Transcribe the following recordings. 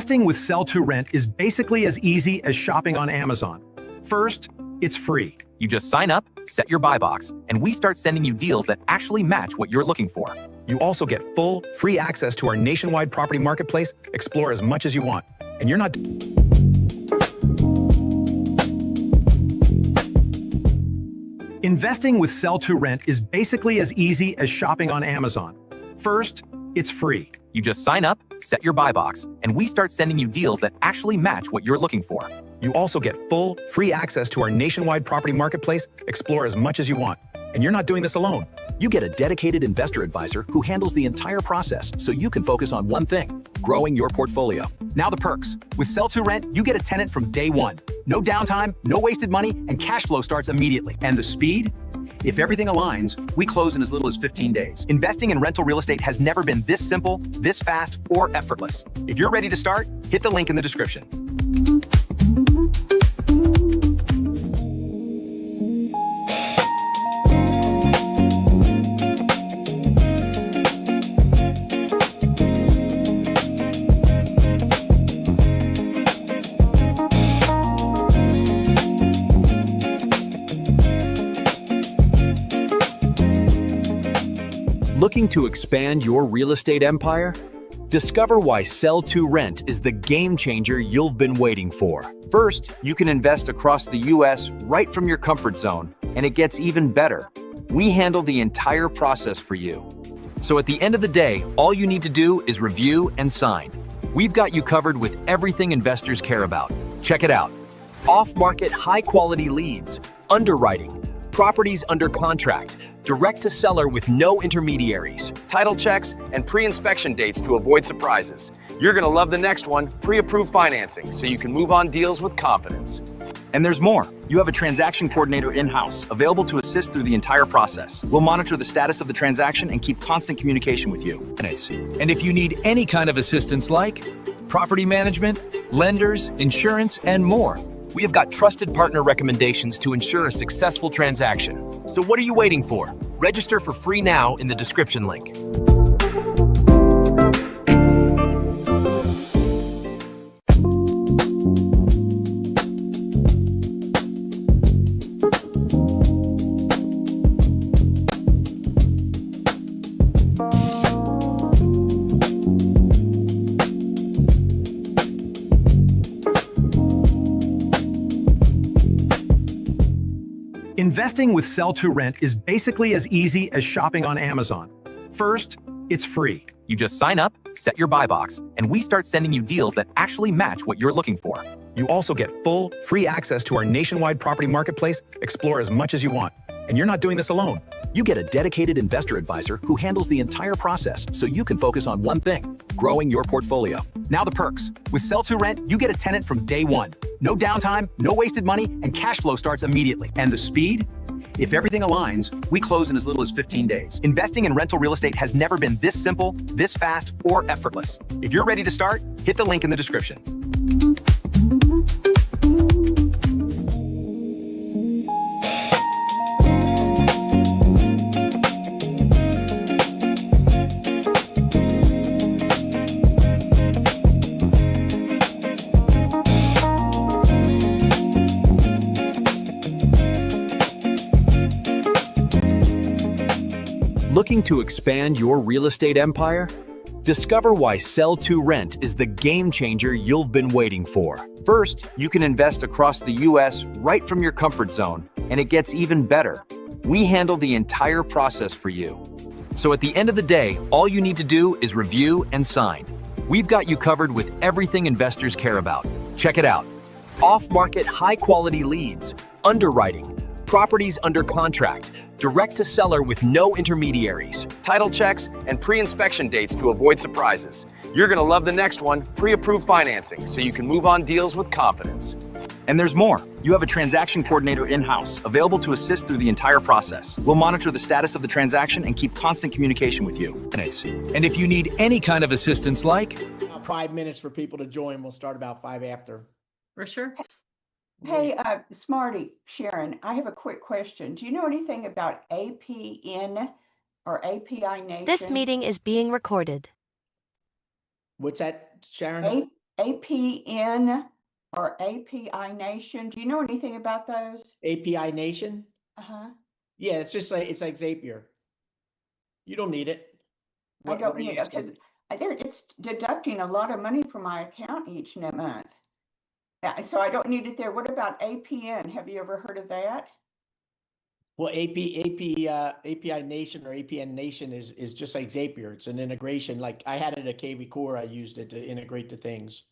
Investing with sell to rent is basically as easy as shopping on Amazon. First, it's free. You just sign up, set your buy box, and we start sending you deals that actually match what you're looking for. You also get full, free access to our nationwide property marketplace. Explore as much as you want. And you're not... Investing with sell to rent is basically as easy as shopping on Amazon. First, it's free. You just sign up, set your buy box, and we start sending you deals that actually match what you're looking for. You also get full, free access to our nationwide property marketplace. Explore as much as you want. And you're not doing this alone. You get a dedicated investor advisor who handles the entire process so you can focus on one thing, growing your portfolio. Now the perks. With sell to rent, you get a tenant from day one. No downtime, no wasted money, and cash flow starts immediately. And the speed? If everything aligns, we close in as little as 15 days. Investing in rental real estate has never been this simple, this fast, or effortless. If you're ready to start, hit the link in the description. Looking to expand your real estate empire? Discover why Sell to Rent is the game changer you've been waiting for. First, you can invest across the US right from your comfort zone, and it gets even better. We handle the entire process for you. So at the end of the day, all you need to do is review and sign. We've got you covered with everything investors care about. Check it out. Off-market, high-quality leads, underwriting, properties under contract, direct to seller with no intermediaries, title checks, and pre-inspection dates to avoid surprises. You're gonna love the next one, pre-approved financing, so you can move on deals with confidence. And there's more. You have a transaction coordinator in-house, available to assist through the entire process. We'll monitor the status of the transaction and keep constant communication with you. And if you need any kind of assistance like property management, lenders, insurance, and more, we have got trusted partner recommendations to ensure a successful transaction. So what are you waiting for? Register for free now in the description link. Investing with sell to rent is basically as easy as shopping on Amazon. First, it's free. You just sign up, set your buy box, and we start sending you deals that actually match what you're looking for. You also get full, free access to our nationwide property marketplace. Explore as much as you want. And you're not doing this alone. You get a dedicated investor advisor who handles the entire process so you can focus on one thing, growing your portfolio. Now the perks. With sell to rent, you get a tenant from day one. No downtime, no wasted money, and cash flow starts immediately. And the speed? If everything aligns, we close in as little as 15 days. Investing in rental real estate has never been this simple, this fast, or effortless. If you're ready to start, hit the link in the description. Looking to expand your real estate empire? Discover why Sell to Rent is the game changer you've been waiting for. First, you can invest across the US right from your comfort zone, and it gets even better. We handle the entire process for you. So at the end of the day, all you need to do is review and sign. We've got you covered with everything investors care about. Check it out. Off-market, high-quality leads, underwriting, properties under contract, direct to seller with no intermediaries, Title checks, and pre-inspection dates to avoid surprises. You're gonna love the next one, pre-approved financing, so you can move on deals with confidence. And there's more. You have a transaction coordinator in-house, available to assist through the entire process. We'll monitor the status of the transaction and keep constant communication with you. And if you need any kind of assistance like 5 minutes for people to join. We'll start about 5 after. For sure. Hey, Smarty, Sharon, I have a quick question. Do you know anything about APN or API Nation? This meeting is being recorded. What's that, Sharon? APN or API Nation. Do you know anything about those? API Nation? Uh-huh. Yeah, it's like Zapier. You don't need it. I What don't are you need it because asking? it's deducting a lot of money from my account each month. So I don't need it there. What about APN? Have you ever heard of that? Well, API Nation or APN Nation is just like Zapier. It's an integration. Like I had it at KV Core. I used it to integrate the things.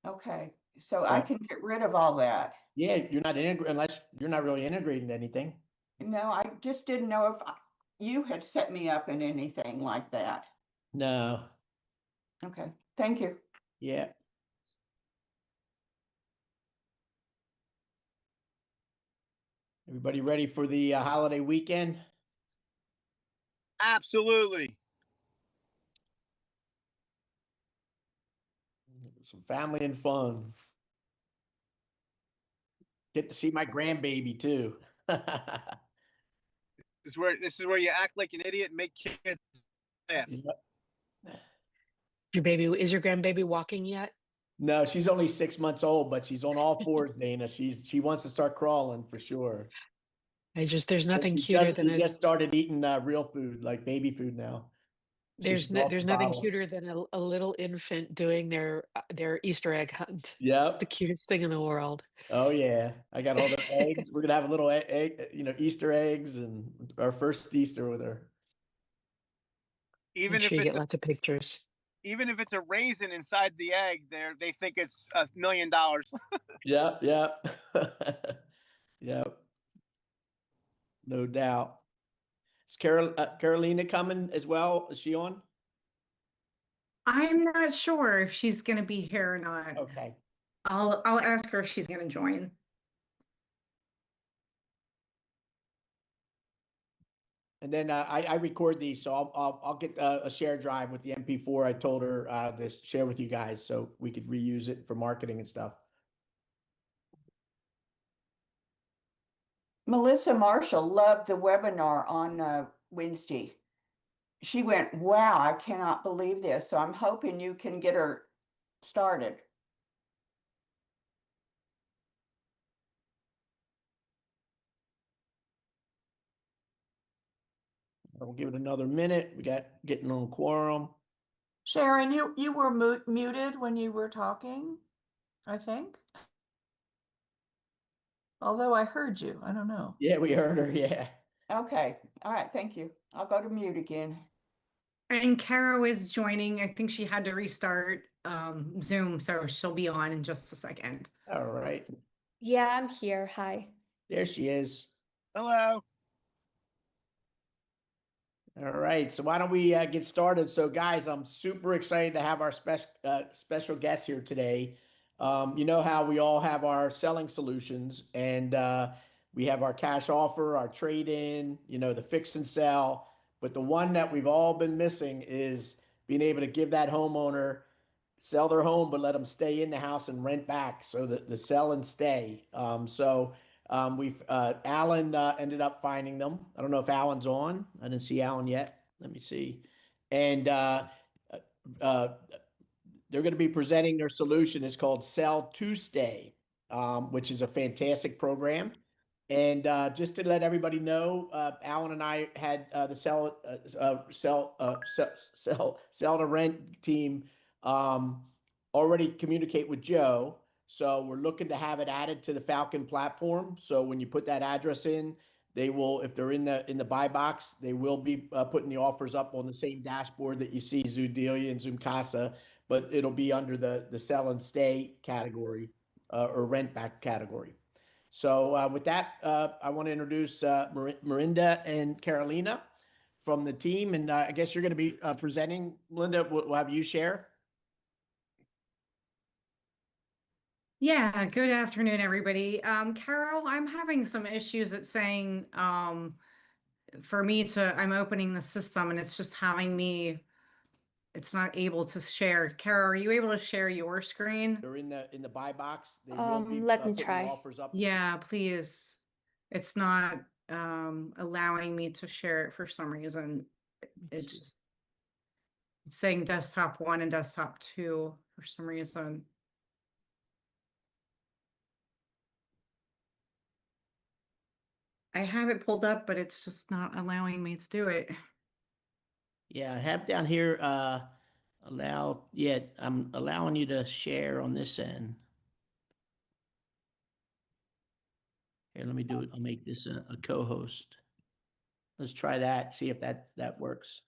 Okay, so I Yeah. can get rid of all that. Yeah, you're not integrating unless you're not really integrating anything. No, I just didn't know if you had set me up in anything like that. No. Okay, thank you. Yeah. Everybody ready for the holiday weekend? Absolutely. Some family and fun. Get to see my grandbaby too. This is where you act like an idiot and make kids laugh. Yep. Is your grandbaby walking yet? No, she's only 6 months old, but she's on all fours, Dana. She wants to start crawling for sure. There's And nothing cuter than she just started eating real food, like baby food now. She's off there's the nothing bottle. cuter than a little infant doing their Easter egg hunt. It's the Yep. cutest thing in the world. Oh yeah. I got all the eggs. We're gonna have a little egg, Easter eggs and our first Easter with her. Make Even sure if you it's get lots of pictures. even if it's a raisin inside the egg, they think it's $1 million. Yep, yep. Yep. No doubt. Is Carolina coming as well? Is she on? I'm not sure if she's gonna be here or not. Okay. I'll ask her if she's gonna join. And then I record these, so I'll get a share drive with the MP4. I told her to share with you guys so we could reuse it for marketing and stuff. Melissa Marshall loved the webinar on Wednesday. She went, wow, I cannot believe this. So I'm hoping you can get her started. We'll give it another minute. We got getting on quorum. Sharon, you were muted when you were talking, I think. Although I heard you, I don't know. Yeah, we heard her. Yeah. Okay. All right. Thank you. I'll go to mute again. And Caro is joining. I think she had to restart Zoom, so she'll be on in just a second. All right. Yeah, I'm here. Hi. There she is. Hello. All right, so why don't we get started? So, guys, I'm super excited to have our special guest here today. You know how we all have our selling solutions, and we have our cash offer, our trade-in, the fix and sell. But the one that we've all been missing is being able to give that homeowner sell their home, but let them stay in the house and rent back. So the sell and stay. Alan ended up finding them. I don't know if Alan's on. I didn't see Alan yet. Let me see. And they're going to be presenting their solution. It's called Sell to Stay, which is a fantastic program. And just to let everybody know, Alan and I had the sell to rent team already communicate with Joe. So we're looking to have it added to the Falcon platform. So when you put that address in, they will, if they're in the buy box, they will be putting the offers up on the same dashboard that you see Zoodelia and Zoomkasa, but it'll be under the sell and stay category or rent back category. So with that, I want to introduce Marinda and Carolina from the team. And I guess you're going to be presenting. Melinda, we'll have you share. Yeah, good afternoon, everybody. Carol, I'm having some issues at saying for me I'm opening the system and it's just having me, it's not able to share. Carol, are you able to share your screen? They're in the buy box. They will be Let me putting try. the offers up. Yeah, please. It's not allowing me to share it for some reason. It's just It's saying desktop 1 and desktop 2 for some reason. I have it pulled up, but it's just not allowing me to do it. Yeah, I have down here, I'm allowing you to share on this end. Here, let me do it. I'll make this a co-host. Let's try that, see if that works.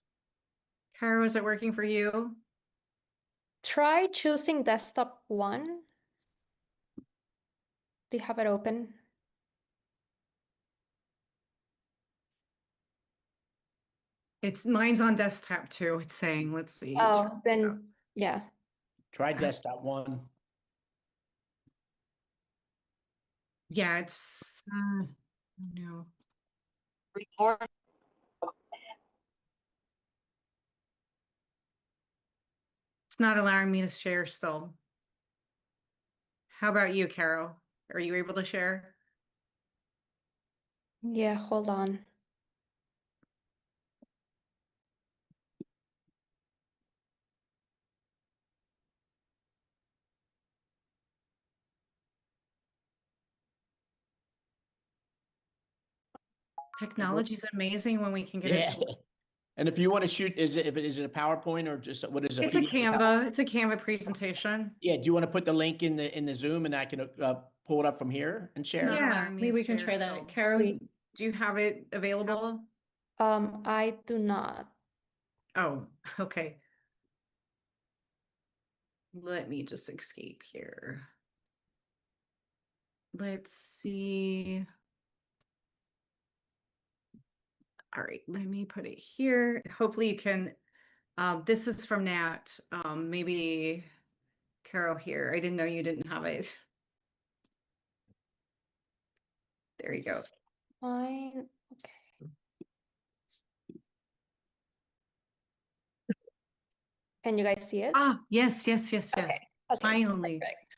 Kara, is it working for you? Try choosing desktop 1. Do you have it open? Mine's on desktop 2. It's saying, let's see. Oh, then yeah. Try desktop 1. Yeah, it's no. It's not allowing me to share still. How about you, Carol? Are you able to share? Yeah, hold on. Technology is amazing when we can get Yeah. it to. And if you want to shoot, is it a PowerPoint or just what is it? It's a Canva. It's a Canva presentation. Yeah. Do you want to put the link in the Zoom and I can pull it up from here and share? Yeah, maybe we can try that. Carol, Wait. do you have it available? I do not. Oh, okay. Let me just escape here. Let's see. All right, let me put it here. Hopefully you can, this is from Nat. Maybe Carol here. I didn't know you didn't have it. There you go. Fine. Okay. Can you guys see it? Ah, yes, yes, yes, yes. Okay, Finally. perfect.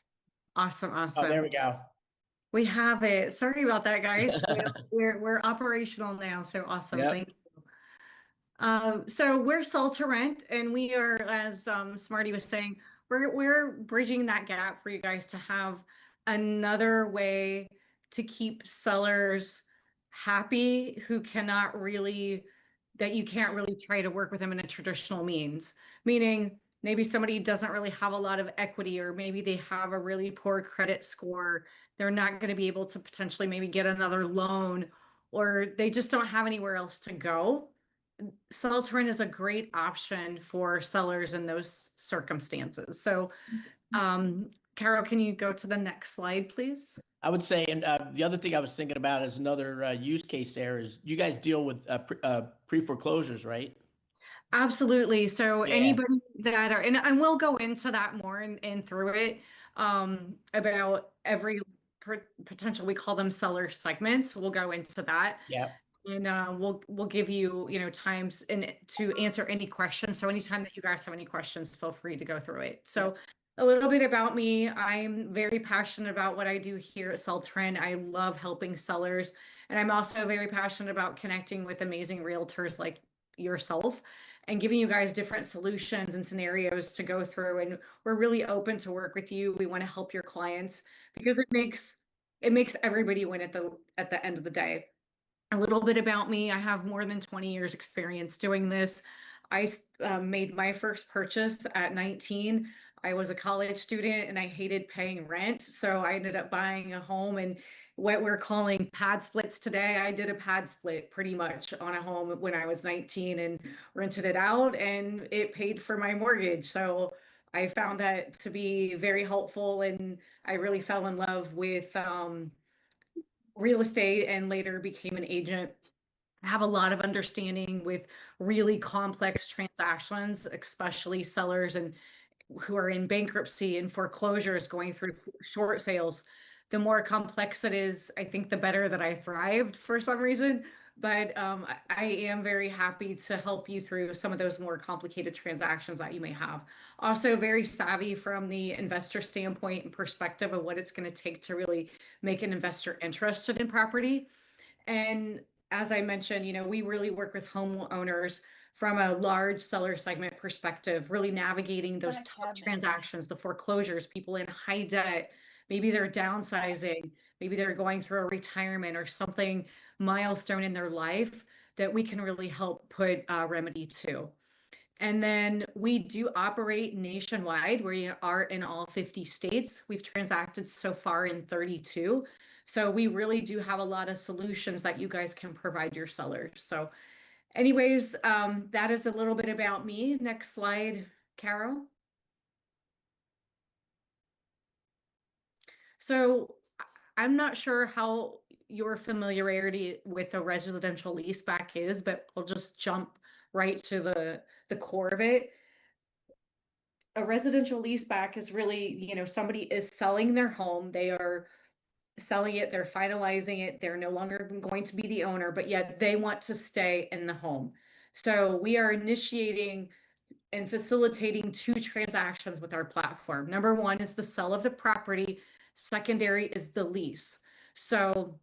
Awesome, Oh, awesome. there we go. We have it. Sorry about that, guys. We're operational now, so awesome. Yep. Thank you. So we're sold to rent, and we are, as Smarty was saying, we're bridging that gap for you guys to have another way to keep sellers happy who cannot really, that you can't really try to work with them in a traditional means. Meaning maybe somebody doesn't really have a lot of equity, or maybe they have a really poor credit score. They're not going to be able to potentially maybe get another loan, or they just don't have anywhere else to go. Sell to rent is a great option for sellers in those circumstances. So, Carol, can you go to the next slide, please? I would say, and the other thing I was thinking about is another use case there is you guys deal with pre-foreclosures, right? Absolutely. So Yeah. anybody that are, and we'll go into that more and through it, about every potential, we call them seller segments. We'll go into that. Yeah. And we'll give you, times and to answer any questions. So anytime that you guys have any questions, feel free to go through it. So a little bit about me. I'm very passionate about what I do here at Sell Trend. I love helping sellers, and I'm also very passionate about connecting with amazing realtors like yourself and giving you guys different solutions and scenarios to go through. And we're really open to work with you. We want to help your clients because it makes everybody win at the end of the day. A little bit about me. I have more than 20 years experience doing this. I made my first purchase at 19. I was a college student and I hated paying rent. So I ended up buying a home, and what we're calling pad splits today. I did a pad split pretty much on a home when I was 19 and rented it out, and it paid for my mortgage. So I found that to be very helpful, and I really fell in love with real estate and later became an agent. I have a lot of understanding with really complex transactions, especially sellers and who are in bankruptcy and foreclosures going through short sales. The more complex it is, I think the better that I thrived for some reason. But I am very happy to help you through some of those more complicated transactions that you may have. Also, very savvy from the investor standpoint and perspective of what it's going to take to really make an investor interested in property. And as I mentioned, we really work with homeowners from a large seller segment perspective, really navigating those tough transactions, the foreclosures, people in high debt, maybe they're downsizing, maybe they're going through a retirement or something milestone in their life that we can really help put a remedy to. And then we do operate nationwide. We are in all 50 states. We've transacted so far in 32. So we really do have a lot of solutions that you guys can provide your sellers. So anyways, that is a little bit about me. Next slide, Carol. So I'm not sure how your familiarity with a residential leaseback is, but I'll just jump right to the core of it. A residential leaseback is really, you know, somebody is selling their home, they are selling it, they're finalizing it, they're no longer going to be the owner, but yet they want to stay in the home. So we are initiating and facilitating two transactions with our platform. Number one is the sale of the property, secondary is the lease. So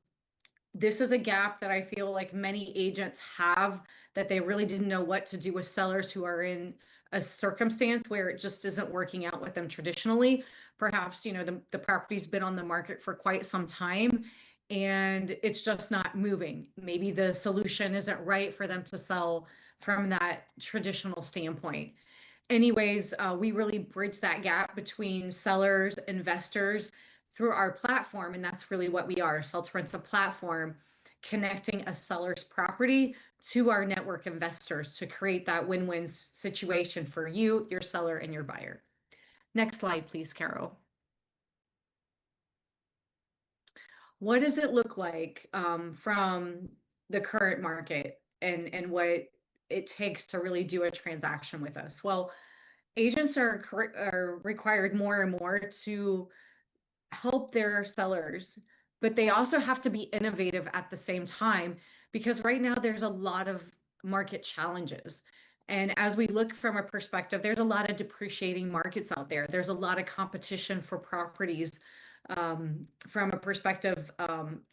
this is a gap that I feel like many agents have, that they really didn't know what to do with sellers who are in a circumstance where it just isn't working out with them traditionally. Perhaps, you know, the property's been on the market for quite some time and it's just not moving. Maybe the solution isn't right for them to sell from that traditional standpoint. Anyways, we really bridge that gap between sellers, investors through our platform. And that's really what we are. Sell to Rent's a platform connecting a seller's property to our network investors to create that win-win situation for you, your seller, and your buyer. Next slide, please, Carol. What does it look like from the current market and what it takes to really do a transaction with us? Well, agents are required more and more to help their sellers, but they also have to be innovative at the same time, because right now there's a lot of market challenges. And as we look from a perspective, there's a lot of depreciating markets out there. There's a lot of competition for properties from a perspective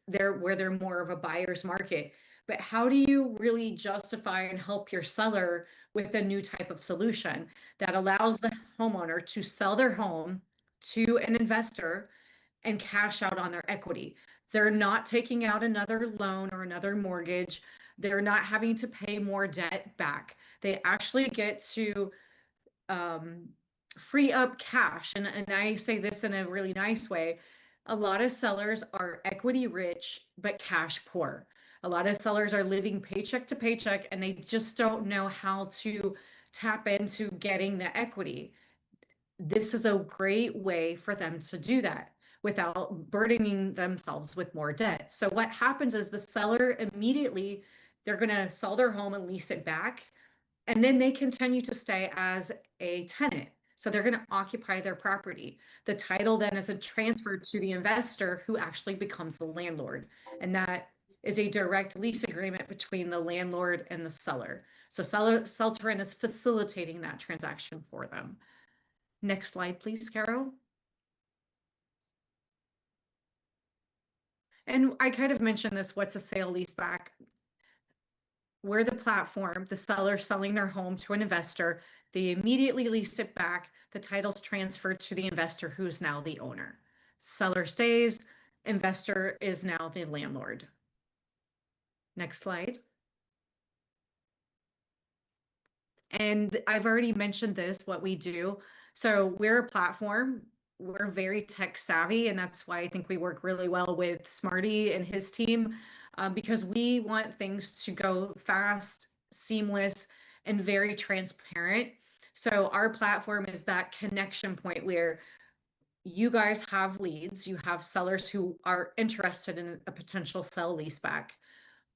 where they're more of a buyer's market. But how do you really justify and help your seller with a new type of solution that allows the homeowner to sell their home to an investor and cash out on their equity? They're not taking out another loan or another mortgage. They're not having to pay more debt back. They actually get to free up cash. And I say this in a really nice way. A lot of sellers are equity rich, but cash poor. A lot of sellers are living paycheck to paycheck and they just don't know how to tap into getting the equity. This is a great way for them to do that without burdening themselves with more debt. So what happens is the seller immediately, they're going to sell their home and lease it back, and then they continue to stay as a tenant. So they're going to occupy their property. The title then is transferred to the investor, who actually becomes the landlord. And that is a direct lease agreement between the landlord and the seller. So Sell to Rent is facilitating that transaction for them. Next slide, please, Carol. And I kind of mentioned this, what's a sale leaseback? We're the platform, the seller selling their home to an investor. They immediately lease it back. The title's transferred to the investor, who's now the owner. Seller stays, investor is now the landlord. Next slide. And I've already mentioned this, what we do. So we're a platform. We're very tech savvy, and that's why I think we work really well with Smarty and his team, because we want things to go fast, seamless, and very transparent. So our platform is that connection point where you guys have leads, you have sellers who are interested in a potential sell leaseback.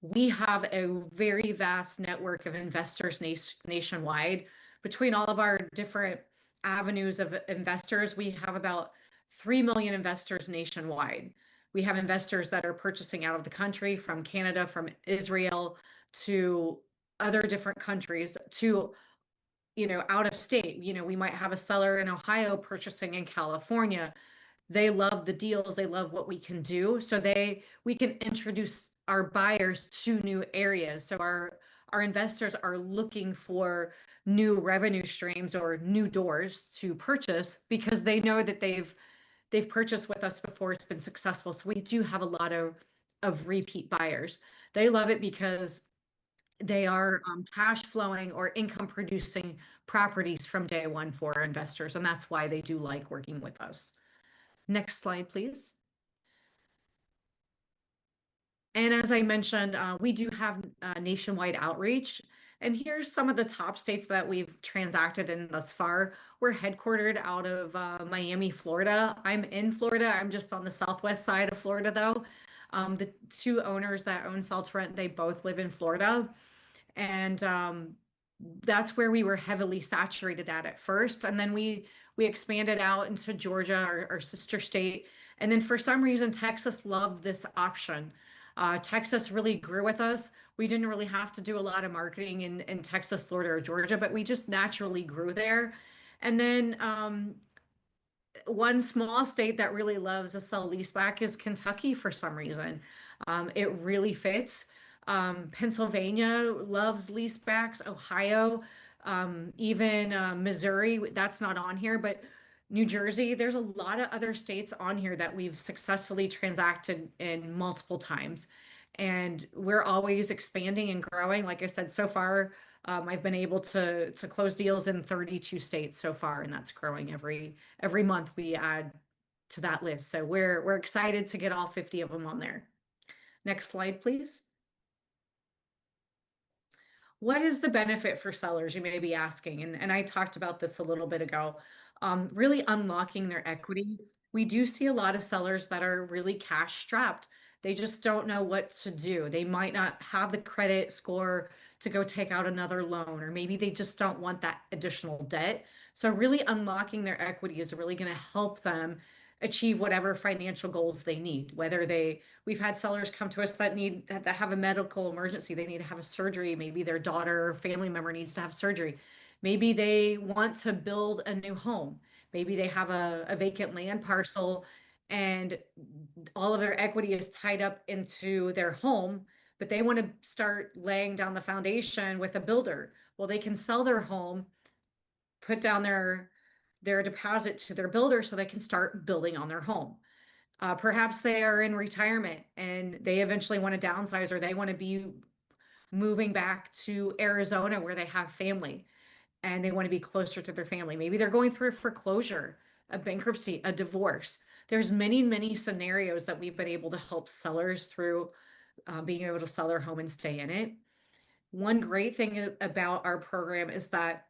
We have a very vast network of investors nationwide. Between all of our different avenues of investors, we have about 3 million investors nationwide. We have investors that are purchasing out of the country, from Canada, from Israel, to other different countries, to, you know, out of state. You know, we might have a seller in Ohio purchasing in California. They love the deals, they love what we can do. So we can introduce our buyers to new areas. So our our investors are looking for new revenue streams or new doors to purchase because they know that they've purchased with us before. It's been successful. So we do have a lot of repeat buyers. They love it because they are cash flowing or income producing properties from day one for our investors. And that's why they do like working with us. Next slide, please. And as I mentioned, we do have nationwide outreach. And here's some of the top states that we've transacted in thus far. We're headquartered out of Miami, Florida. I'm in Florida. I'm just on the southwest side of Florida, though. The two owners that own Sell to Rent, they both live in Florida. And that's where we were heavily saturated at first. And then we expanded out into Georgia, our sister state. And then for some reason, Texas loved this option. Texas really grew with us. We didn't really have to do a lot of marketing in Texas, Florida, or Georgia, but we just naturally grew there. And then one small state that really loves a sell leaseback is Kentucky for some reason. It really fits. Pennsylvania loves leasebacks, Ohio, even Missouri, that's not on here, but New Jersey, there's a lot of other states on here that we've successfully transacted in multiple times. And we're always expanding and growing. Like I said, so far, I've been able to close deals in 32 states so far, and that's growing every month we add to that list. So we're excited to get all 50 of them on there. Next slide, please. What is the benefit for sellers, you may be asking? And I talked about this a little bit ago. Really unlocking their equity. We do see a lot of sellers that are really cash strapped. They just don't know what to do. They might not have the credit score to go take out another loan, or maybe they just don't want that additional debt. So really unlocking their equity is really going to help them achieve whatever financial goals they need. We've had sellers come to us that have a medical emergency. They need to have a surgery. Maybe their daughter or family member needs to have surgery. Maybe they want to build a new home. Maybe they have a vacant land parcel and all of their equity is tied up into their home, but they want to start laying down the foundation with a builder. Well, they can sell their home, put down their deposit to their builder so they can start building on their home. Perhaps they are in retirement and they eventually want to downsize, or they want to be moving back to Arizona where they have family and they want to be closer to their family. Maybe they're going through a foreclosure, a bankruptcy, a divorce. There's many scenarios that we've been able to help sellers through being able to sell their home and stay in it. One great thing about our program is that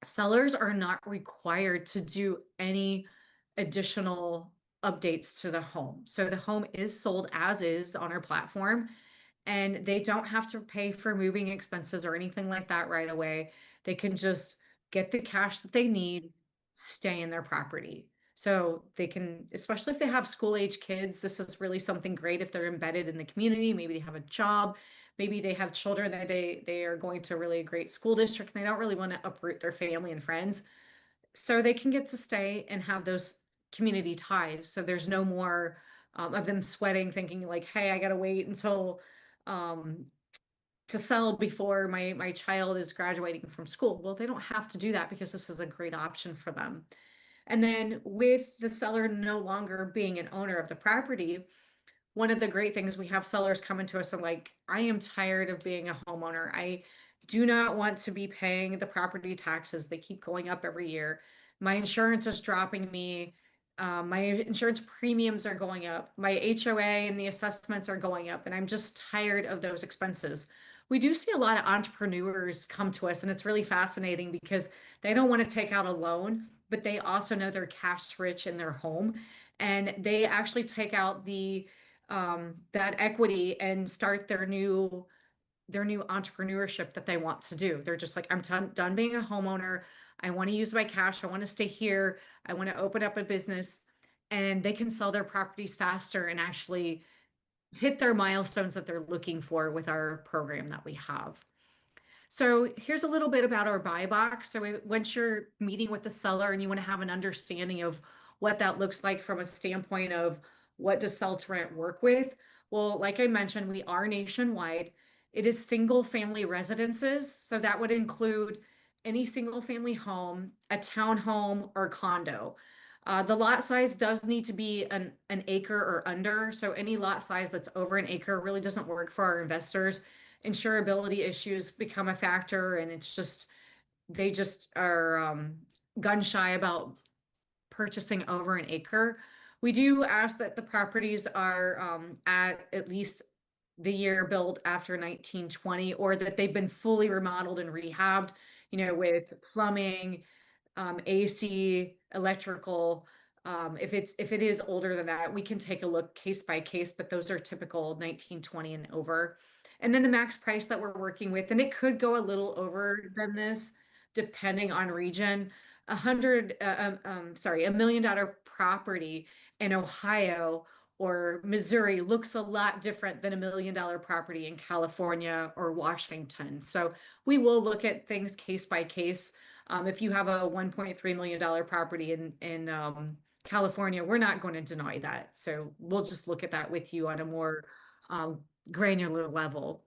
sellers are not required to do any additional updates to the home. So the home is sold as is on our platform, and they don't have to pay for moving expenses or anything like that right away. They can just get the cash that they need, stay in their property. So they can, especially if they have school age kids, this is really something great if they're embedded in the community. Maybe they have a job, maybe they have children that they are going to a really great school district and they don't really want to uproot their family and friends. So they can get to stay and have those community ties. So there's no more of them sweating, thinking like, hey, I got to wait until to sell before my child is graduating from school. Well, they don't have to do that because this is a great option for them. And then with the seller no longer being an owner of the property, one of the great things, we have sellers coming to us and like, I am tired of being a homeowner. I do not want to be paying the property taxes. They keep going up every year. My insurance is dropping me. My insurance premiums are going up. My HOA and the assessments are going up, and I'm just tired of those expenses. We do see a lot of entrepreneurs come to us, and it's really fascinating because they don't want to take out a loan, but they also know they're cash rich in their home, and they actually take out that equity and start their new entrepreneurship that they want to do. They're just like, I'm done being a homeowner. I want to use my cash. I want to stay here. I want to open up a business, and they can sell their properties faster and actually hit their milestones that they're looking for with our program that we have. So here's a little bit about our buy box. So once you're meeting with the seller and you want to have an understanding of what that looks like from a standpoint of what does Sell to Rent work with? Well, like I mentioned, we are nationwide. It is single family residences. So that would include any single family home, a townhome, or condo. The lot size does need to be an acre or under. So any lot size that's over an acre really doesn't work for our investors. Insurability issues become a factor, and they just are gun shy about purchasing over an acre. We do ask that the properties are at least the year built after 1920, or that they've been fully remodeled and rehabbed, with plumbing, AC, electrical. If it is older than that, we can take a look case by case, but those are typical 1920 and over. And then the max price that we're working with, and it could go a little over than this, depending on region. $1 million property in Ohio or Missouri looks a lot different than $1 million property in California or Washington. So we will look at things case by case. If you have a $1.3 million property in California, we're not going to deny that. So we'll just look at that with you on a more granular level.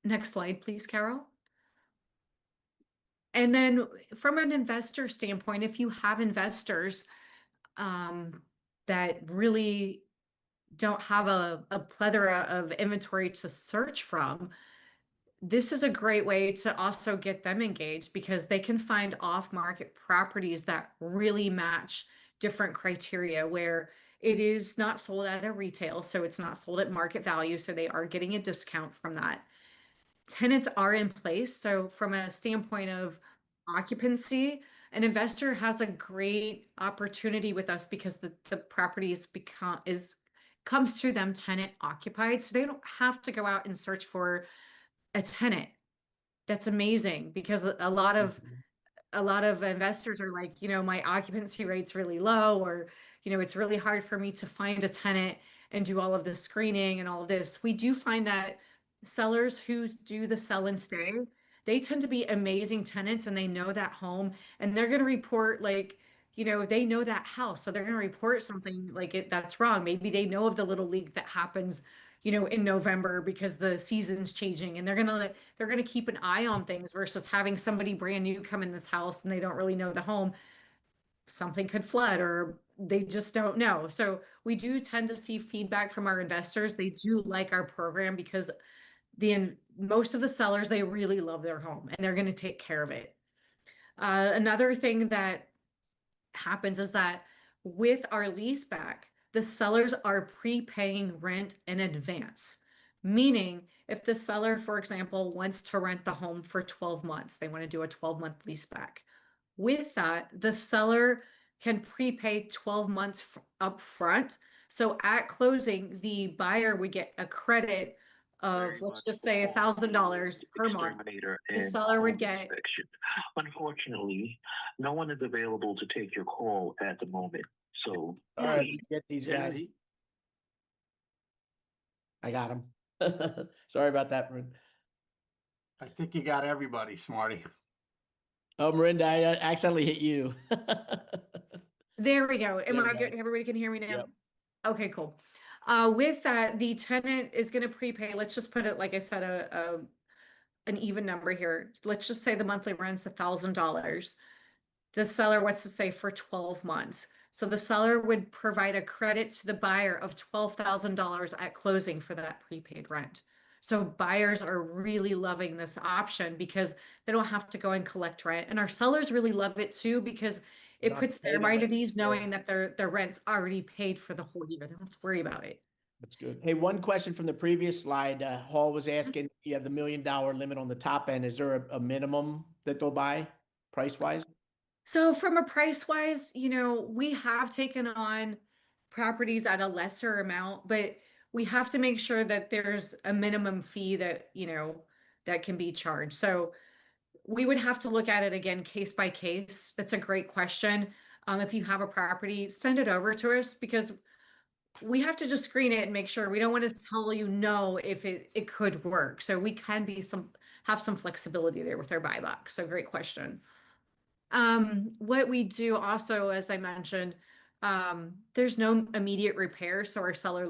Next slide, please, Carol. And then from an investor standpoint, if you have investors that really don't have a plethora of inventory to search from, this is a great way to also get them engaged, because they can find off-market properties that really match different criteria, where it is not sold at a retail, so it's not sold at market value, so they are getting a discount from that. Tenants are in place, so from a standpoint of occupancy, an investor has a great opportunity with us, because the property comes to them tenant occupied, so they don't have to go out and search for a tenant. That's amazing, because a lot of investors are like, my occupancy rate's really low, or, it's really hard for me to find a tenant and do all of the screening and all of this. We do find that sellers who do the sell and stay, they tend to be amazing tenants, and they know that home, and they're going to report, like, they know that house. So they're going to report something like that's wrong. Maybe they know of the little leak that happens, in November, because the season's changing, and they're going to keep an eye on things, versus having somebody brand new come in this house and they don't really know the home. Something could flood, or they just don't know. So we do tend to see feedback from our investors. They do like our program, because most of the sellers, they really love their home, and they're going to take care of it. Another thing that happens is that with our lease back, the sellers are prepaying rent in advance. Meaning, if the seller, for example, wants to rent the home for 12 months, they want to do a 12-month lease back. With that, the seller can prepay 12 months up front. So at closing, the buyer would get a credit of, let's just say, $1,000 per month. The seller would get. Unfortunately, no one is available to take your call at the moment. So, all right, get these guys. I got him. Sorry about that, Marin. I think you got everybody, Smarty. Oh, Marinda, I accidentally hit you. There we go. Am I good? Everybody can hear me now? Yep. Okay, cool. With that, the tenant is going to prepay. Let's just put it, like I said, an even number here. Let's just say the monthly rent's $1,000. The seller wants to say for 12 months. So the seller would provide a credit to the buyer of $12,000 at closing for that prepaid rent. So buyers are really loving this option, because they don't have to go and collect rent. And our sellers really love it too, because it puts their mind at ease knowing that their rent's already paid for the whole year. They don't have to worry about it. That's good. Hey, one question from the previous slide. Hall was asking, you have the $1 million limit on the top end. Is there a minimum that they'll buy price-wise? So from a price-wise, we have taken on properties at a lesser amount, but we have to make sure that there's a minimum fee that, that can be charged. So we would have to look at it again, case by case. That's a great question. If you have a property, send it over to us, because we have to just screen it and make sure. We don't want to tell you no if it could work. So we can have some flexibility there with our buy box. So great question. What we do also, as I mentioned, there's no immediate repair, so our seller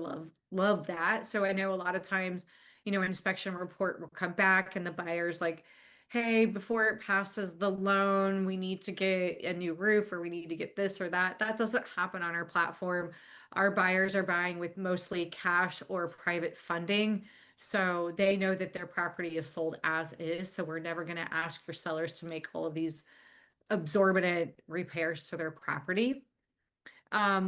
love that. So I know a lot of times, inspection report will come back and the buyer's like, hey, before it passes the loan, we need to get a new roof or we need to get this or that. That doesn't happen on our platform. Our buyers are buying with mostly cash or private funding. So they know that their property is sold as is. So we're never going to ask your sellers to make all of these exorbitant repairs to their property.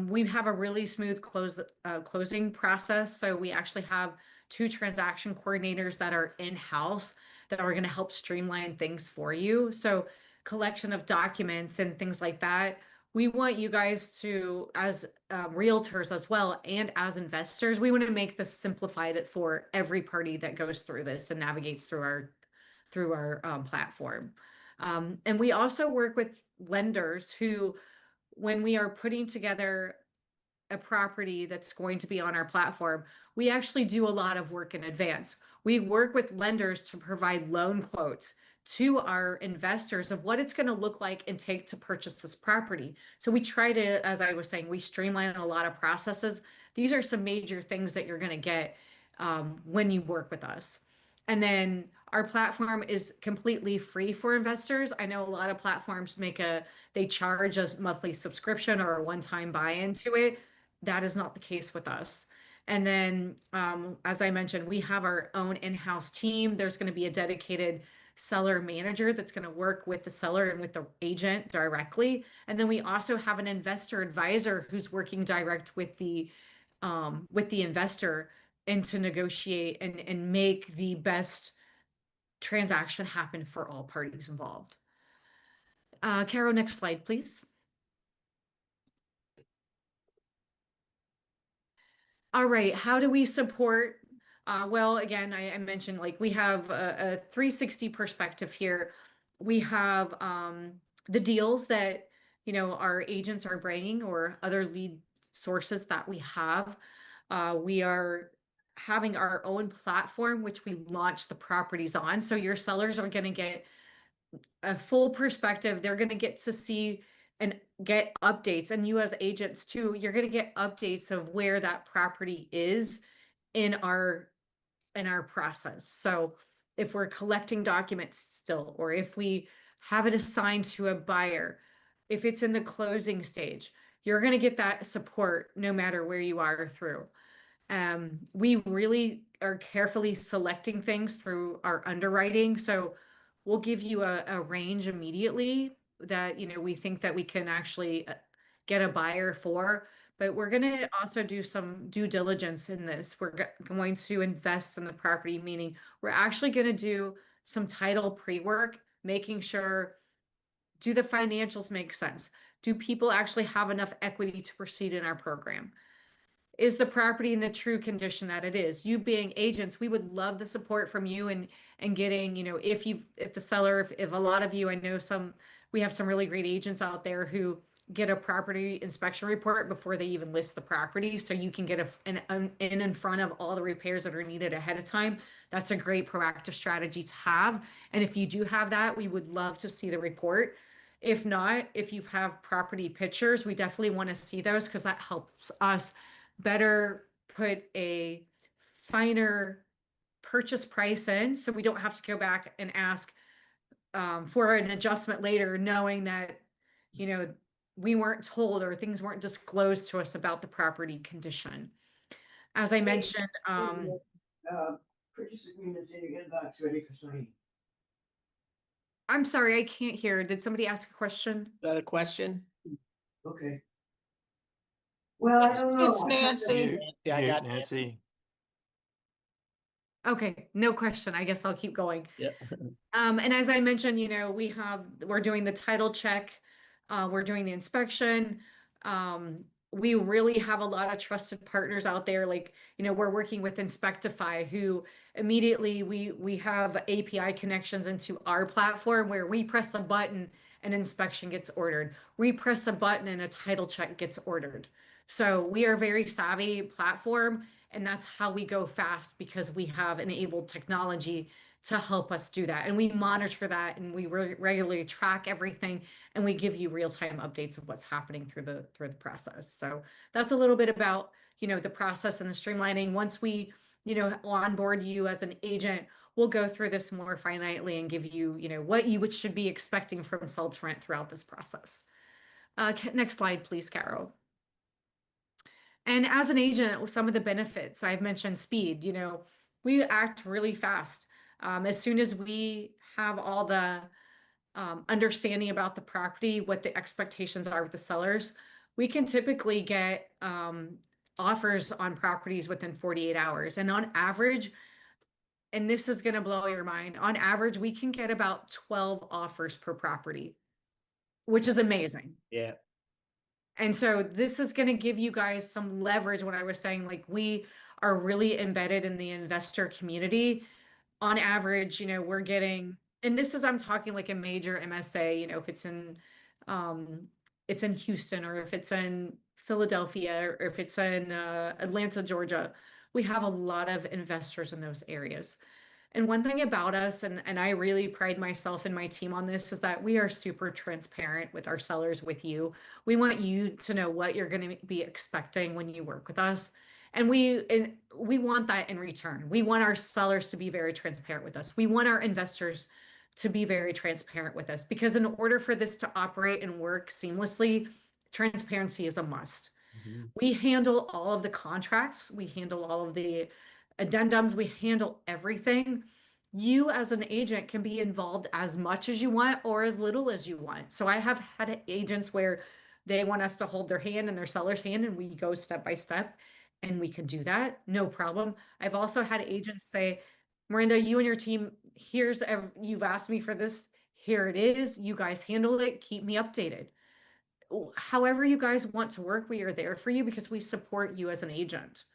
We have a really smooth closing process. So we actually have 2 transaction coordinators that are in-house that are going to help streamline things for you. So collection of documents and things like that. We want you guys to, as realtors as well, and as investors, we want to make this simplified for every party that goes through this and navigates through our platform. And we also work with lenders who, when we are putting together a property that's going to be on our platform, we actually do a lot of work in advance. We work with lenders to provide loan quotes to our investors of what it's going to look like and take to purchase this property. So we try to, as I was saying, we streamline a lot of processes. These are some major things that you're going to get when you work with us. And then our platform is completely free for investors. I know a lot of platforms they charge a monthly subscription or a one-time buy-in to it. That is not the case with us. And then, as I mentioned, we have our own in-house team. There's going to be a dedicated seller manager that's going to work with the seller and with the agent directly. And then we also have an investor advisor who's working direct with the investor and to negotiate and make the best transaction happen for all parties involved. Caro, next slide, please. All right, how do we support? Well, again, I mentioned like we have a 360 perspective here. We have the deals that our agents are bringing or other lead sources that we have. We are having our own platform, which we launch the properties on. So your sellers are going to get a full perspective. They're going to get to see and get updates. And you as agents too, you're going to get updates of where that property is in our process. So if we're collecting documents still, or if we have it assigned to a buyer, if it's in the closing stage, you're going to get that support no matter where you are through. We really are carefully selecting things through our underwriting. So we'll give you a range immediately that, we think that we can actually get a buyer for, but we're going to also do some due diligence in this. We're going to invest in the property, meaning we're actually going to do some title pre-work, making sure, do the financials make sense? Do people actually have enough equity to proceed in our program? Is the property in the true condition that it is? You being agents, we would love the support from you and getting, if a lot of you, I know we have some really great agents out there who get a property inspection report before they even list the property. So you can get in front of all the repairs that are needed ahead of time. That's a great proactive strategy to have. And if you do have that, we would love to see the report. If not, if you have property pictures, we definitely want to see those because that helps us better put a finer purchase price in, so we don't have to go back and ask for an adjustment later, knowing that we weren't told or things weren't disclosed to us about the property condition. As I mentioned, purchase agreements in your inbox ready for signing. I'm sorry, I can't hear. Did somebody ask a question? Is that a question? Okay. Well, I don't know. It's Nancy. Yeah, I got Nancy. Okay, no question. I guess I'll keep going. Yeah. And as I mentioned, we're doing the title check, we're doing the inspection. We really have a lot of trusted partners out there. Like, we're working with Inspectify, who immediately we have API connections into our platform where we press a button, an inspection gets ordered. We press a button and a title check gets ordered. So we are a very savvy platform, and that's how we go fast because we have enabled technology to help us do that. And we monitor that, and we regularly track everything, and we give you real-time updates of what's happening through the process. So that's a little bit about, the process and the streamlining. Once we, onboard you as an agent, we'll go through this more finitely and give you, what you should be expecting from sell to rent throughout this process. Next slide, please, Carol. And as an agent, some of the benefits I've mentioned speed, we act really fast. As soon as we have all the understanding about the property, what the expectations are with the sellers, we can typically get offers on properties within 48 hours. And on average, and this is going to blow your mind, on average, we can get about 12 offers per property, which is amazing. Yeah. And so this is going to give you guys some leverage when I was saying, like, we are really embedded in the investor community. On average, we're getting, and this is, I'm talking like a major MSA, if it's in Houston, or if it's in Philadelphia, or if it's in Atlanta, Georgia, we have a lot of investors in those areas. And one thing about us, and I really pride myself and my team on this, is that we are super transparent with our sellers, with you. We want you to know what you're going to be expecting when you work with us. And we want that in return. We want our sellers to be very transparent with us. We want our investors to be very transparent with us, because in order for this to operate and work seamlessly, transparency is a must. We handle all of the contracts. We handle all of the addendums. We handle everything. You as an agent can be involved as much as you want or as little as you want. So I have had agents where they want us to hold their hand and their seller's hand, and we go step by step, and we can do that, no problem. I've also had agents say, Miranda, you and your team, you've asked me for this, here it is, you guys handle it, keep me updated. However you guys want to work, we are there for you, because we support you as an agent.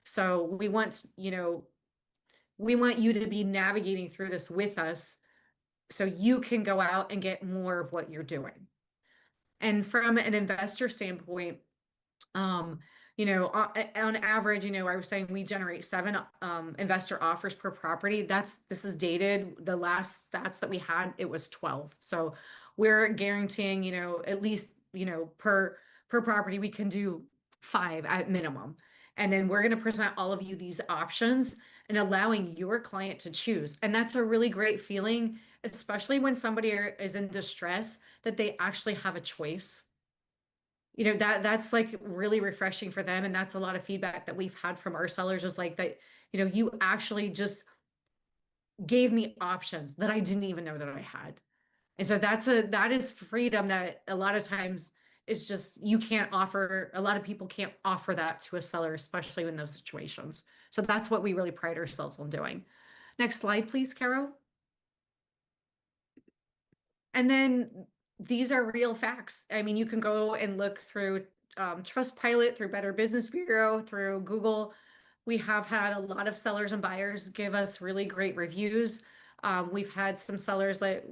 So we want you to be navigating through this with us, so you can go out and get more of what you're doing. And from an investor standpoint, on average, I was saying we generate 7 investor offers per property. This is dated. The last stats that we had, it was 12. So we're guaranteeing, at least, per property, we can do 5 at minimum. And then we're going to present all of you these options and allowing your client to choose. And that's a really great feeling, especially when somebody is in distress, that they actually have a choice. That's like really refreshing for them. And that's a lot of feedback that we've had from our sellers, is like that, you actually just gave me options that I didn't even know that I had. And so that is freedom that a lot of times is just, a lot of people can't offer that to a seller, especially in those situations. So that's what we really pride ourselves on doing. Next slide, please, Carol. And then these are real facts. I mean, you can go and look through Trustpilot, through Better Business Bureau, through Google. We have had a lot of sellers and buyers give us really great reviews. We've had some sellers that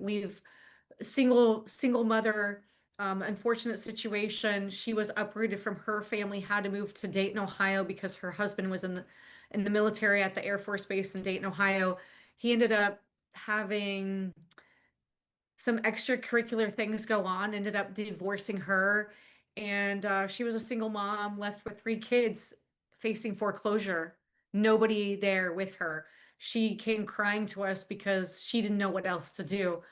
single mother, unfortunate situation. She was uprooted from her family, had to move to Dayton, Ohio, because her husband was in the military at the Air Force Base in Dayton, Ohio. He ended up having some extracurricular things go on, ended up divorcing her. And she was a single mom, left with 3 kids, facing foreclosure, nobody there with her. She came crying to us because she didn't know what else to do.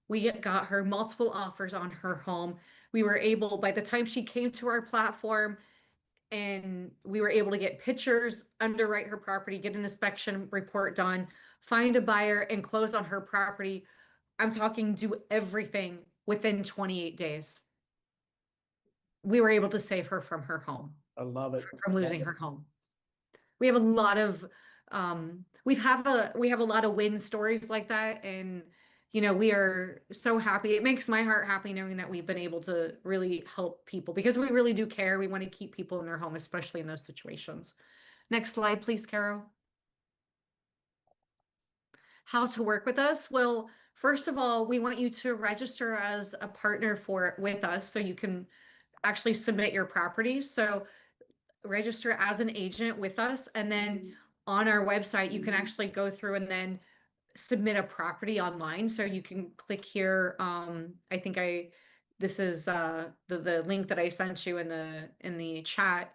We got her multiple offers on her home. We were able, by the time she came to our platform, and we were able to get pictures, underwrite her property, get an inspection report done, find a buyer, and close on her property. I'm talking do everything within 28 days. We were able to save her from her home. I love it. From losing her home. We have a lot of we have a lot of win stories like that, and we are so happy. It makes my heart happy knowing that we've been able to really help people, because we really do care. We want to keep people in their home, especially in those situations. Next slide, please, Carol. How to work with us? Well, first of all, we want you to register as a partner with us, so you can actually submit your property. So register as an agent with us, and then on our website, you can actually go through and then submit a property online. So you can click here. I think this is the link that I sent you in the chat.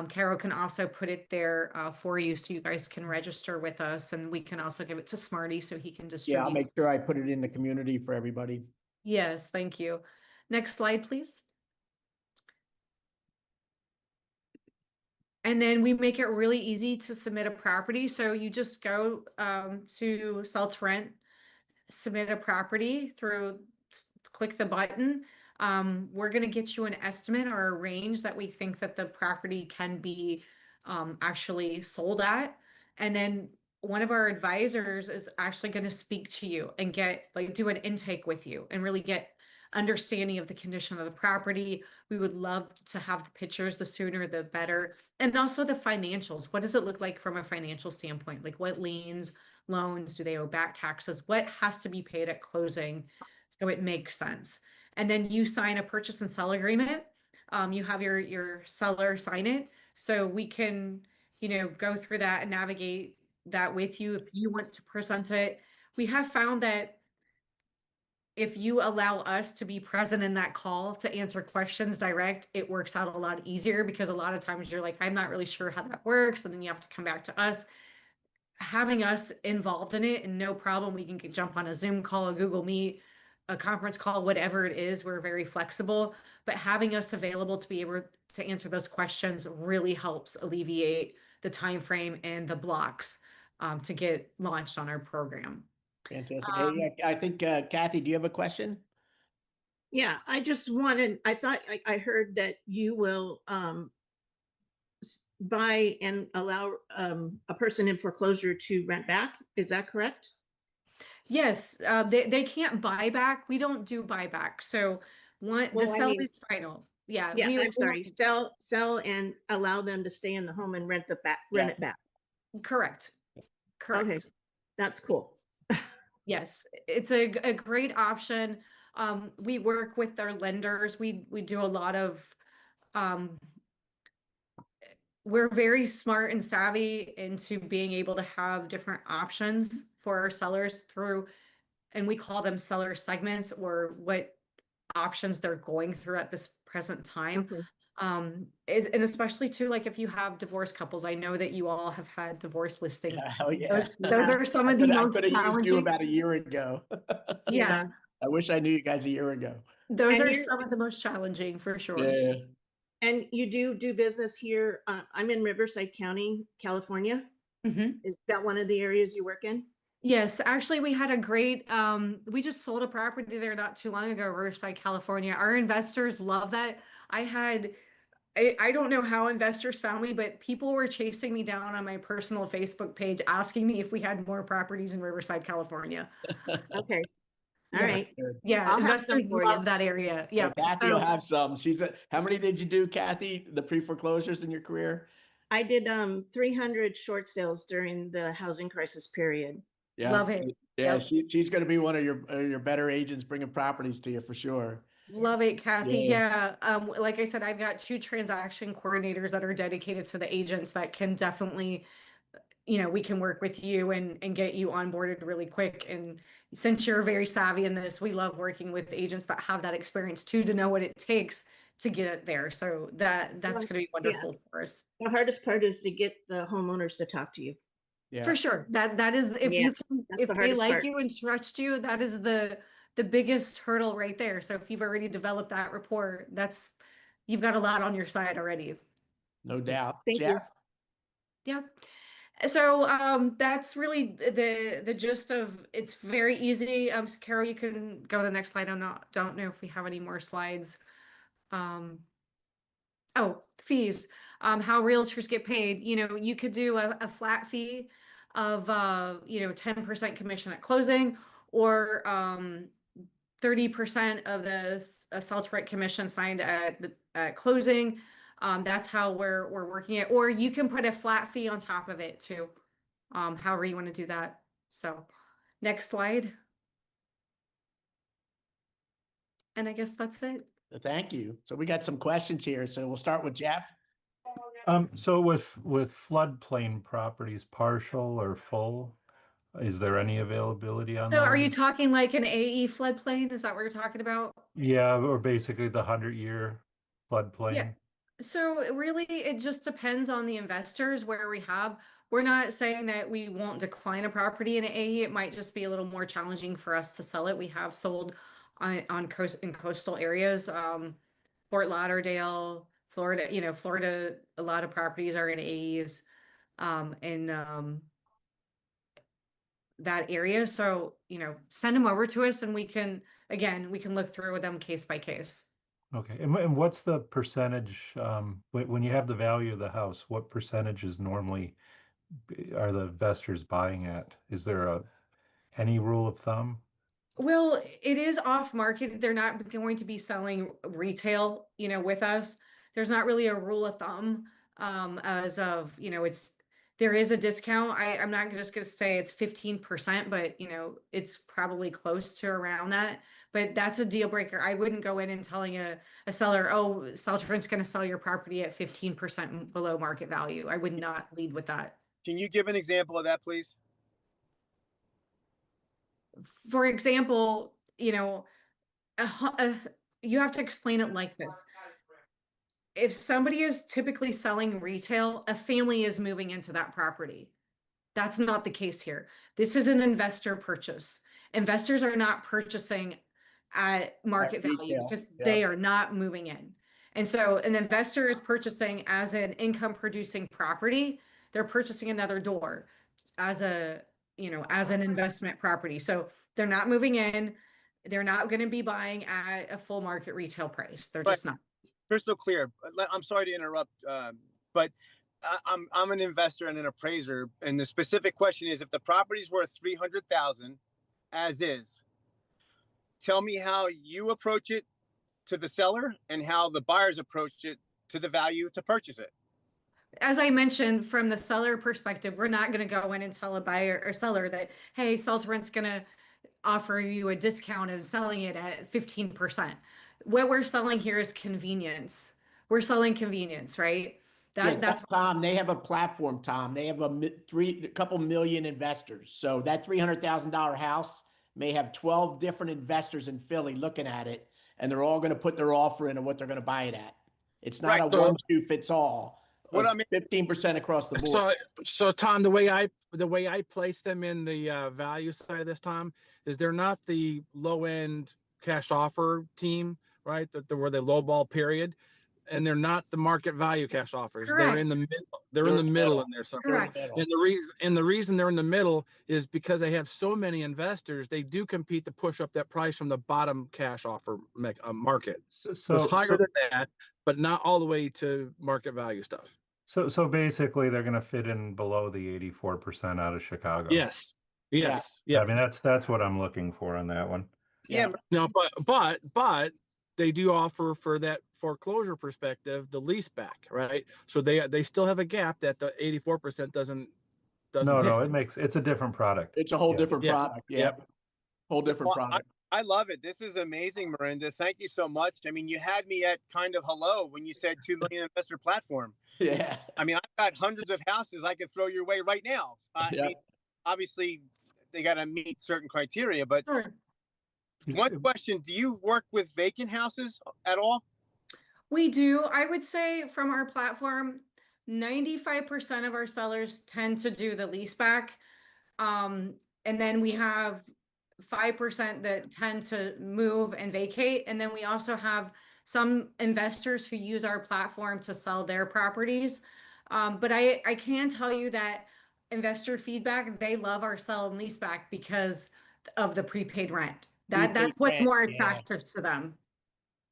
Carol can also put it there for you so you guys can register with us, and we can also give it to Smarty so he can Yeah, I'll distribute. make sure I put it in the community for everybody. Yes, thank you. Next slide, please. And then we make it really easy to submit a property. So you just go to sell to rent, submit a property through, click the button. We're going to get you an estimate or a range that we think that the property can be actually sold at. And then one of our advisors is actually going to speak to you and do an intake with you and really get understanding of the condition of the property. We would love to have the pictures, the sooner the better. And also the financials. What does it look like from a financial standpoint? Like what liens, loans, do they owe back taxes? What has to be paid at closing so it makes sense? And then you sign a purchase and sell agreement. You have your seller sign it so we can, go through that and navigate that with you if you want to present it. We have found that if you allow us to be present in that call to answer questions direct, it works out a lot easier because a lot of times you're like, I'm not really sure how that works. And then you have to come back to us. Having us involved in it, and no problem, we can jump on a Zoom call, a Google Meet, a conference call, whatever it is, we're very flexible. But having us available to be able to answer those questions really helps alleviate the time frame and the blocks to get launched on our program. Fantastic. Hey, I think, Kathy, do you have a question? Yeah, I just wanted, I thought I heard that you will buy and allow a person in foreclosure to rent back. Is that correct? Yes, they can't buy back. We don't do buyback. So the sell is final. Yeah, Yeah, I'm sorry. Sell and allow them to stay in the home and rent it back. Correct. Correct. Okay, that's cool. Yes, it's a great option. We work with their lenders. We do a lot of we're very smart and savvy into being able to have different options for our sellers through, and we call them seller segments, or what options they're going through at this present time. And especially too, like if you have divorced couples, I know that you all have had divorce listings. Oh yeah. Those are some of the most I could have used you challenging. about a year ago. Yeah. I wish I knew you guys a year ago. Those are some of the most challenging for sure. Yeah. And you do business here. I'm in Riverside County, California. Is that one of the areas you work in? Yes, actually, we had a great, we just sold a property there not too long ago, Riverside, California. Our investors love that. I don't know how investors found me, but people were chasing me down on my personal Facebook page, asking me if we had more properties in Riverside, California. Okay. All Yeah. right. Yeah, I'll have some investors for love you. that area. Yeah. Kathy will have some. How many did you do, Kathy? The pre-foreclosures in your career? I did 300 short sales during the housing crisis period. Yeah. Love it. Yeah, Yep. she's going to be one of your better agents bringing properties to you for sure. Love it, Kathy. Yeah. Yeah. Like I said, I've got 2 transaction coordinators that are dedicated to the agents that can definitely, we can work with you and get you onboarded really quick. And since you're very savvy in this, we love working with agents that have that experience too, to know what it takes to get it there. So that's going to be wonderful for us. The hardest part is to get the homeowners to talk to you. Yeah. For sure. That is, if they like you and trust you, that is the biggest hurdle right there. So if you've already developed that rapport, you've got a lot on your side already. No doubt. Thank you. Yeah. So that's really the gist of, it's very easy. Carol, you can go to the next slide. Don't know if we have any more slides. Oh, fees. How realtors get paid. You could do a flat fee of 10% commission at closing, or 30% of the sell to rent commission signed at closing. That's how we're working it. Or you can put a flat fee on top of it too. However you want to do that. So next slide. And I guess that's it. Thank you. So we got some questions here. So we'll start with Jeff. So with floodplain properties, partial or full, is there any availability on So are you those? talking like an AE floodplain? Is that what you're talking about? Yeah, or basically the 100-year floodplain. Yeah. So really, it just depends on the investors where we have. We're not saying that we won't decline a property in AE. It might just be a little more challenging for us to sell it. We have sold on in coastal areas, Fort Lauderdale, Florida. Florida, a lot of properties are in AEs, in that area. So, send them over to us and we can look through with them case by case. Okay. And what's the percentage, when you have the value of the house, what percentage is normally are the investors buying at? Is there any rule of thumb? Well, it is off market. They're not going to be selling retail, with us. There's not really a rule of thumb, as of, there is a discount. I'm not just going to say it's 15%, but it's probably close to around that. But that's a deal breaker. I wouldn't go in and telling a seller, oh, Celtrant's going to sell your property at 15% below market value. I would not lead with that. Can you give an example of that, please? For example, you have to explain it like this. If somebody is typically selling retail, a family is moving into that property. That's not the case here. This is an investor purchase. Investors are not purchasing at market value because they are not moving in. And so an investor is purchasing as an income producing property. They're purchasing another door as an investment property. So they're not moving in. They're not going to be buying at a full market retail price. They're just not. Crystal clear. I'm sorry to interrupt, but I'm an investor and an appraiser, and the specific question is: if the property's worth $300,000, as is, tell me how you approach it to the seller and how the buyers approach it to the value to purchase it. As I mentioned, from the seller perspective, we're not going to go in and tell a buyer or seller that, hey, Celtrant's going to offer you a discount of selling it at 15%. What we're selling here is convenience. We're selling convenience, right? That's Tom. They have a platform, Tom. They have a couple million investors. So that $300,000 house may have 12 different investors in Philly looking at it, and they're all going to put their offer in of what they're going to buy it at. It's not a one shoe fits all. What I mean, 15% across the board. So Tom, the way I place them in the value side of this, Tom, is they're not the low end cash offer team, right? Where they lowball period, and they're not the market value cash offers. Correct. They're in the middle. They're in the middle in there somewhere. Correct. And the reason they're in the middle is because they have so many investors. They do compete to push up that price from the bottom cash offer market. So it's higher than that, but not all the way to market value stuff. So basically, they're going to fit in below the 84% out of Chicago. Yes. I mean, that's what I'm looking for on that one. Yeah. No, but they do offer, for that foreclosure perspective, the lease back, right? So they still have a gap that the 84% doesn't. No, it's a different product. It's a whole different product. Yeah. Whole different product. I love it. This is amazing, Miranda. Thank you so much. I mean, you had me at kind of hello when you said 2 million investor platform. Yeah. I mean, I've got hundreds of houses I could throw your way right now. I mean, obviously, they got to meet certain criteria, but one question, do you work with vacant houses at all? We do. I would say from our platform, 95% of our sellers tend to do the lease back. And then we have 5% that tend to move and vacate. And then we also have some investors who use our platform to sell their properties. But I can tell you that investor feedback, they love our sell and lease back because of the prepaid rent. That's what's more attractive to them.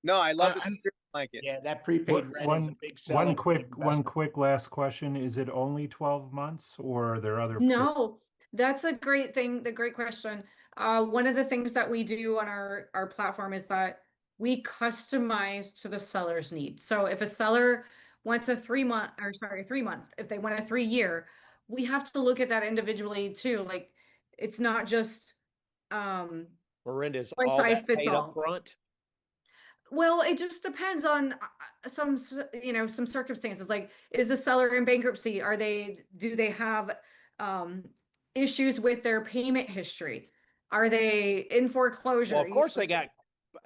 No, I love the blanket. Yeah, that prepaid rent is a big seller. One quick last question. Is it only 12 months or are there other? No, that's a great thing. The great question. One of the things that we do on our platform is that we customize to the seller's needs. So if a seller wants a 3 month, if they want a 3 year, we have to look at that individually too. Like, it's not just Miranda's one all size that fits paid all. up front. Well, it just depends on some circumstances. Like, is the seller in bankruptcy? Do they have issues with their payment history? Are they in foreclosure? Well, of course they got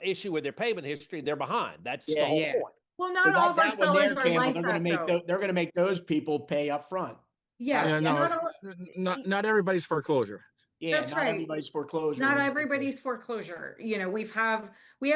issue with their payment history. They're behind. That's the whole point. Well, not all of our That one sellers there, are Campbell, like they're that, gonna make though. they're gonna make those people pay up front. Yeah, Yeah, no, not all. not everybody's foreclosure. Yeah, That's not right. everybody's foreclosure Not is. everybody's foreclosure. You know, we have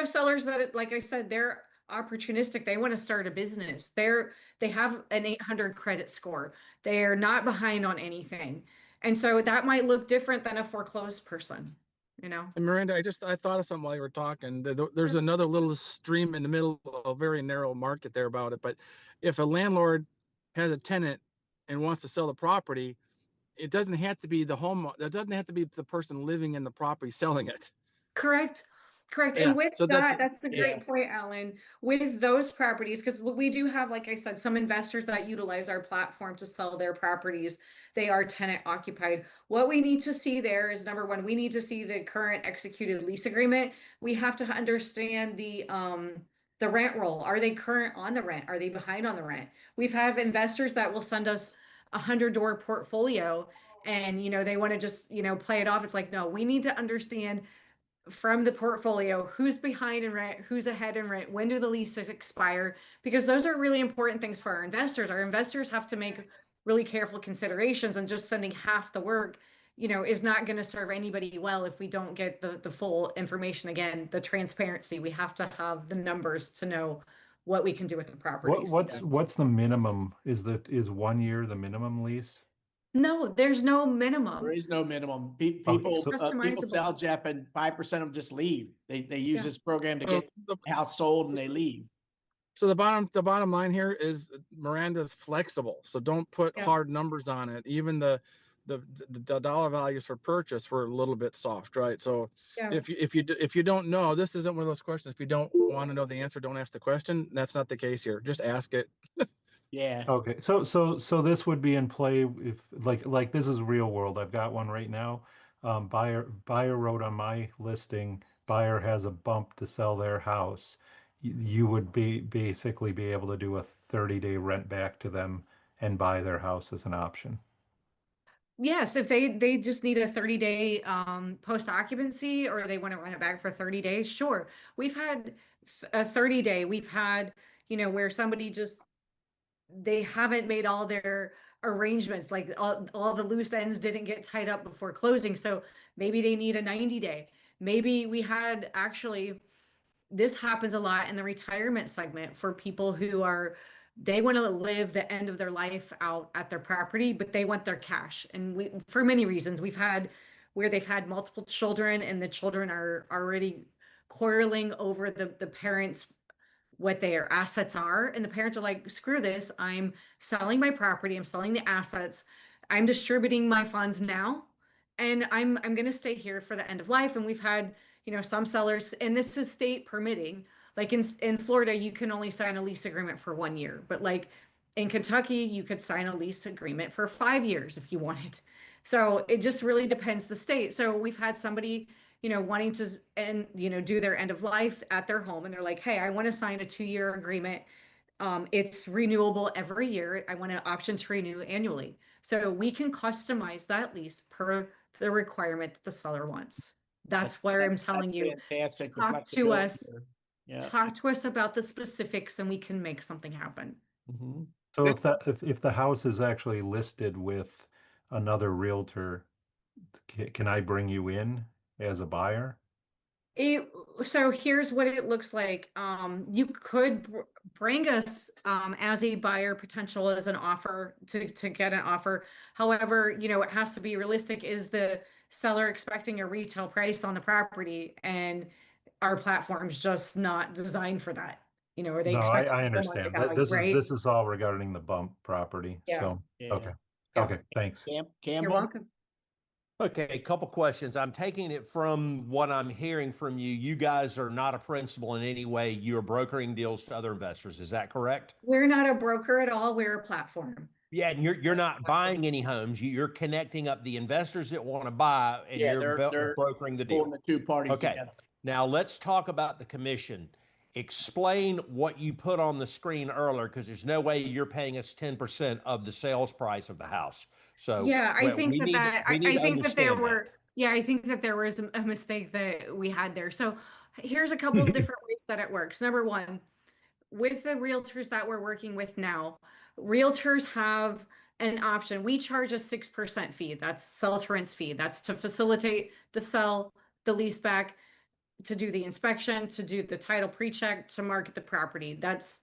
sellers that, like I said, they're opportunistic. They want to start a business. They have an 800 credit score. They're not behind on anything. And so that might look different than a foreclosed person, you know? And Miranda, I thought of something while you were talking. There's another little stream in the middle of a very narrow market there about it. But if a landlord has a tenant and wants to sell the property, it doesn't have to be the home. That doesn't have to be the person living in the property selling it. Correct. Correct. Yeah. And with So that's a Yeah. great point, Alan. With those properties, because we do have, like I said, some investors that utilize our platform to sell their properties. They are tenant occupied. What we need to see there is, number one, we need to see the current executed lease agreement. We have to understand the rent roll. Are they current on the rent? Are they behind on the rent? We've had investors that will send us a 100-door portfolio, and they want to just play it off. It's like, no, we need to understand from the portfolio who's behind in rent, who's ahead in rent, when do the leases expire, because those are really important things for our investors. Our investors have to make really careful considerations, and just sending half the work is not going to serve anybody well if we don't get the full information. Again, the transparency, we have to have the numbers to know what we can do with the properties. What's the minimum? Is 1 year the minimum lease? No, there's no minimum. There is no minimum. Okay, People so- people sell, Jeff, and 5% of them just leave. They use this program to get the house sold, and they leave. So the bottom line here is Miranda's flexible. So don't put Yeah. hard numbers on it. Even the dollar values for purchase were a little bit soft, right? So Yeah. if you don't know, this isn't one of those questions. If you don't want to know the answer, don't ask the question. That's not the case here. Just ask it. Yeah. Okay, so this would be in play if like this is real world. I've got one right now. Buyer wrote on my listing, buyer has a bump to sell their house. You would basically be able to do a 30-day rent back to them and buy their house as an option. Yes, if they just need a 30-day post occupancy, or they want to run it back for 30 days, sure. We've had a 30-day. We've had, where somebody just, they haven't made all their arrangements, like all the loose ends didn't get tied up before closing. So maybe they need a 90-day. Maybe we had, actually, this happens a lot in the retirement segment for people who they want to live the end of their life out at their property, but they want their cash. And for many reasons, we've had where they've had multiple children, and the children are already quarreling over the parents, what their assets are. And the parents are like, screw this. I'm selling my property. I'm selling the assets. I'm distributing my funds now, and I'm going to stay here for the end of life. And we've had, some sellers, and this is state permitting. Like in Florida, you can only sign a lease agreement for 1 year, but like in Kentucky, you could sign a lease agreement for 5 years if you wanted. So it just really depends the state. So we've had somebody, wanting to do their end of life at their home, and they're like, hey, I want to sign a 2-year agreement. It's renewable every year. I want an option to renew annually. So we can customize that lease per the requirement that the seller wants. That's where I'm telling you, fantastic. talk to us. Yeah. Talk to us about the specifics, and we can make something happen. Mm-hmm. So if the house is actually listed with another realtor, can I bring you in as a buyer? So here's what it looks like. You could bring us as a buyer potential, as an offer to get an offer. However, it has to be realistic. Is the seller expecting a retail price on the property? And our platform's just not designed for that. Are they No, expecting I fair understand. market value, This right? is all regarding the bump property. Yeah. So Yeah. okay. Yeah. Okay, thanks. You're Campbell? welcome. Okay, a couple questions. I'm taking it from what I'm hearing from you. You guys are not a principal in any way. You're brokering deals to other investors. Is that correct? We're not a broker at all. We're a platform. Yeah, and you're not buying any homes. You're connecting up the investors that want to buy, and Yeah, you're they're brokering the deal. pulling the two parties Okay. together. Now let's talk about the commission. Explain what you put on the screen earlier, because there's no way you're paying us 10% of the sales price of the house. So Yeah, I think we need I to think that there understand were, yeah, I think that there was a mistake that we had there. So here's a couple of different ways that it works. Number one, with the realtors that we're working with now, realtors have an option. We charge a 6% fee. That's sell to rent's fee. That's to facilitate the sell, the lease back, to do the inspection, to do the title pre-check, to market the property. That's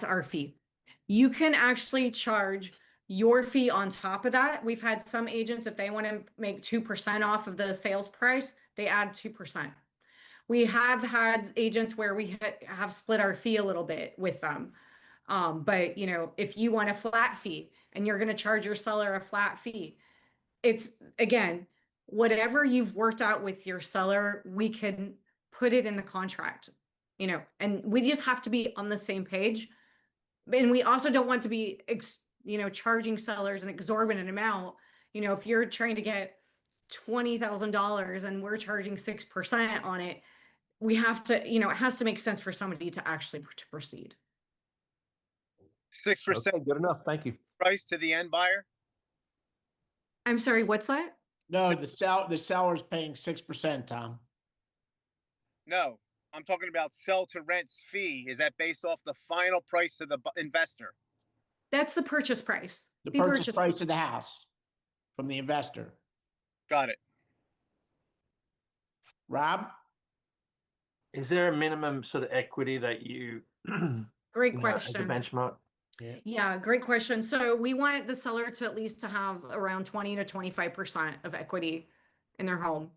our fee. You can actually charge your fee on top of that. We've had some agents, if they want to make 2% off of the sales price, they add 2%. We have had agents where we have split our fee a little bit with them. But you know, if you want a flat fee and you're going to charge your seller a flat fee, it's again, whatever you've worked out with your seller, we can put it in the contract, you know, and we just have to be on the same page. And we also don't want to be, you know, charging sellers an exorbitant amount. You know, if you're trying to get $20,000 and we're charging 6% on it, we have to, you know, it has to make sense for somebody to actually to proceed. 6%. Okay, good enough. Thank you. Price to the end buyer? I'm sorry, what's that? No, the seller's paying 6%, Tom. No, I'm talking about sell to rent's fee. Is that based off the final price to the investor? That's the purchase price. The purchase price of the house from the investor. Got it. Rob? Is there a minimum sort of equity that you, Great as a question. benchmark? Yeah, great question. So we want the seller to at least to have around 20 to 25% of equity in their home.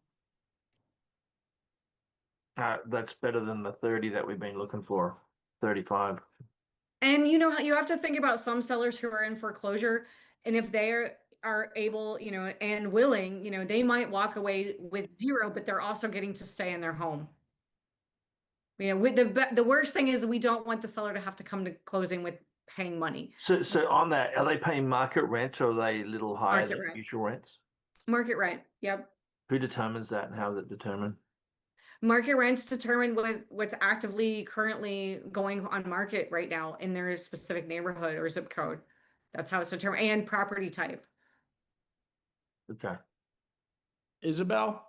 That's better than the 30 that we've been looking for, 35. And you know, you have to think about some sellers who are in foreclosure, and if they are able, you know, and willing, you know, they might walk away with 0, but they're also getting to stay in their home. You know, with the worst thing is we don't want the seller to have to come to closing with paying money. So on that, are they paying market rents or are they a little higher Market than rent. usual rents? Market rent. Yep. Who determines that and how is it determined? Market rents determine what's actively currently going on market right now in their specific neighborhood or zip code. That's how it's determined, and property type. Okay. Isabel?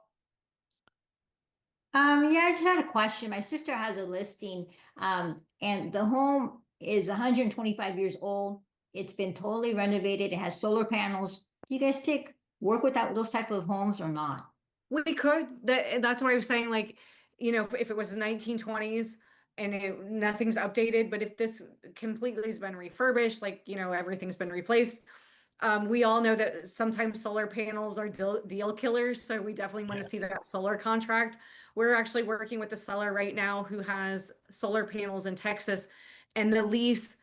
Yeah, I just had a question. My sister has a listing, and the home is 125 years old. It's been totally renovated. It has solar panels. Do you guys work with those type of homes or not? We could. That's what I was saying. Like, you know, if it was the 1920s and nothing's updated, but if this completely has been refurbished, like, you know, everything's been replaced. We all know that sometimes solar panels are deal killers. So we definitely want to see that solar contract. We're actually working with a seller right now who has solar panels in Texas, and the lease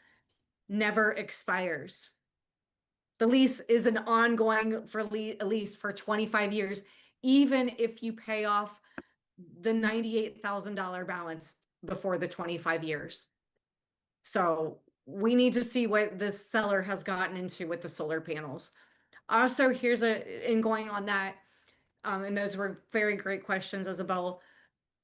never expires. The lease is an ongoing lease for 25 years, even if you pay off the $98,000 balance before the 25 years. So we need to see what the seller has gotten into with the solar panels. Also, in going on that, and those were very great questions, Isabel.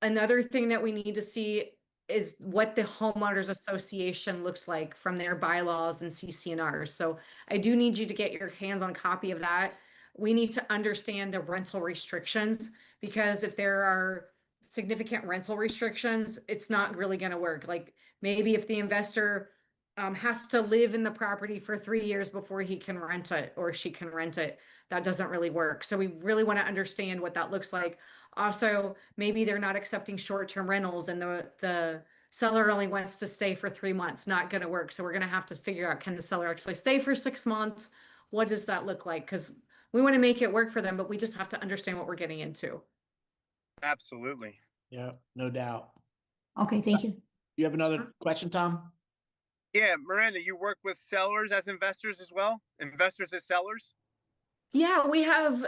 Another thing that we need to see is what the homeowners association looks like from their bylaws and CC&Rs. So I do need you to get your hands on a copy of that. We need to understand the rental restrictions, because if there are significant rental restrictions, it's not really going to work. Like maybe if the investor has to live in the property for 3 years before he can rent it or she can rent it, that doesn't really work. So we really want to understand what that looks like. Also, maybe they're not accepting short-term rentals and the seller only wants to stay for 3 months. Not going to work. So we're going to have to figure out, can the seller actually stay for 6 months? What does that look like? Because we want to make it work for them, but we just have to understand what we're getting into. Absolutely. Yeah, no doubt. Okay, thank you. You have another question, Tom? Yeah, Miranda, you work with sellers as investors as well? Investors as sellers? Yeah, we have,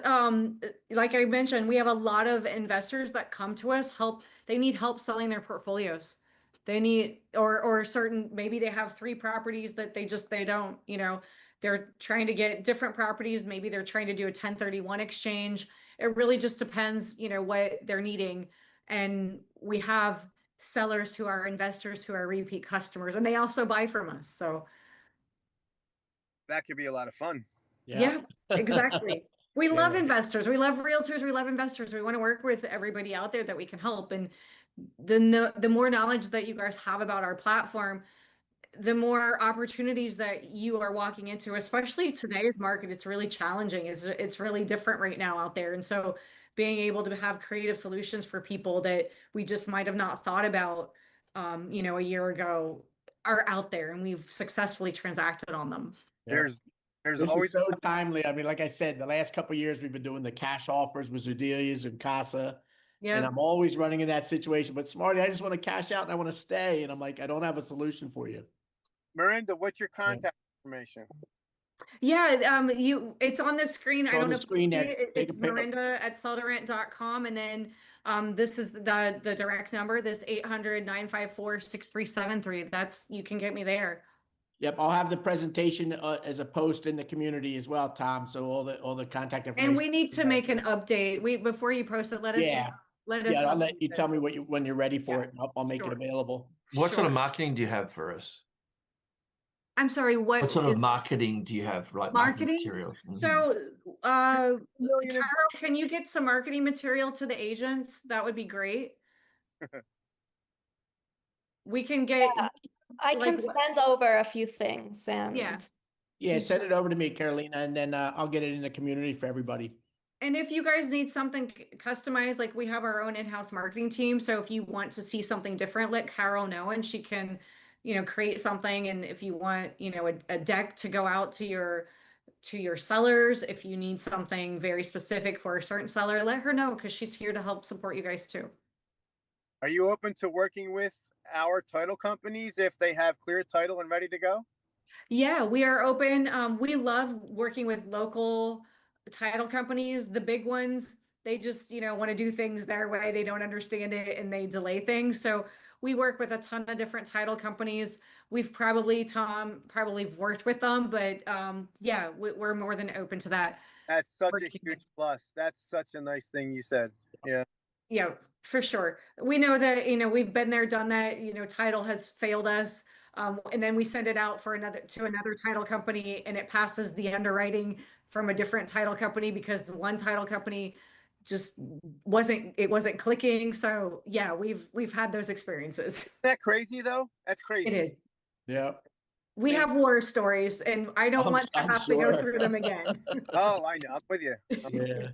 like I mentioned, we have a lot of investors that come to us, they need help selling their portfolios. They need, or certain, maybe they have 3 properties that they don't, you know, they're trying to get different properties. Maybe they're trying to do a 1031 exchange. It really just depends, you know, what they're needing. And we have sellers who are investors who are repeat customers, and they also buy from us. So that could be a lot of fun. yeah, exactly. We love investors. We love realtors. We love investors. We want to work with everybody out there that we can help. And the more knowledge that you guys have about our platform, the more opportunities that you are walking into, especially today's market. It's really challenging. It's really different right now out there. And so being able to have creative solutions for people that we just might have not thought about, a year ago are out there, and we've successfully transacted on them. There's This always is so timely. I mean, like I said, the last couple of years we've been doing the cash offers with Zudelias and Casa. And Yeah. I'm always running in that situation. But Smarty, I just want to cash out and I want to stay. And I'm like, I don't have a solution for you. Miranda, what's your contact information? Yeah, it's on the screen. I on don't the know if you screen see there. it. Take a It's pic- Miranda@sellerrent.com. And then this is the direct number, this 800-954-6373. That's, you can get me there. Yep, I'll have the presentation as a post in the community as well, Tom. So all the contact information. And we need to make an update. Before you post it, let us Yeah. let us Yeah, I'll update let you tell me this. when you're ready for it. I'll make it Sure. available. What sort of Sure. marketing do you have for us? I'm sorry, What sort of is marketing do you have, like marketing? materials? So, Carol, Million can you get some marketing material to the agents? That would be great. We can get, I like, can send over a few things and Yeah, send it over to me, Carolina, and then I'll get it in the community for everybody. and if you guys need something customized, like we have our own in-house marketing team. So if you want to see something different, let Carol know and she can, create something. And if you want, a deck to go out to your sellers, if you need something very specific for a certain seller, let her know, because she's here to help support you guys too. Are you open to working with our title companies if they have clear title and ready to go? Yeah, we are open. We love working with local title companies. The big ones, they just, want to do things their way. They don't understand it and they delay things. So we work with a ton of different title companies. We've Tom probably worked with them, but yeah, we're more than open to that. That's such a huge plus. That's such a nice thing you said. Yeah. Yeah, for sure. We know that, we've been there, done that, title has failed us. And then we send it out to another title company, and it passes the underwriting from a different title company because the one title company just wasn't clicking. So yeah, we've had those experiences. Isn't that crazy though? That's crazy. It is. Yeah. We have war stories, and I don't want to have to go through them again. Oh, I know. I'm with you. Yeah.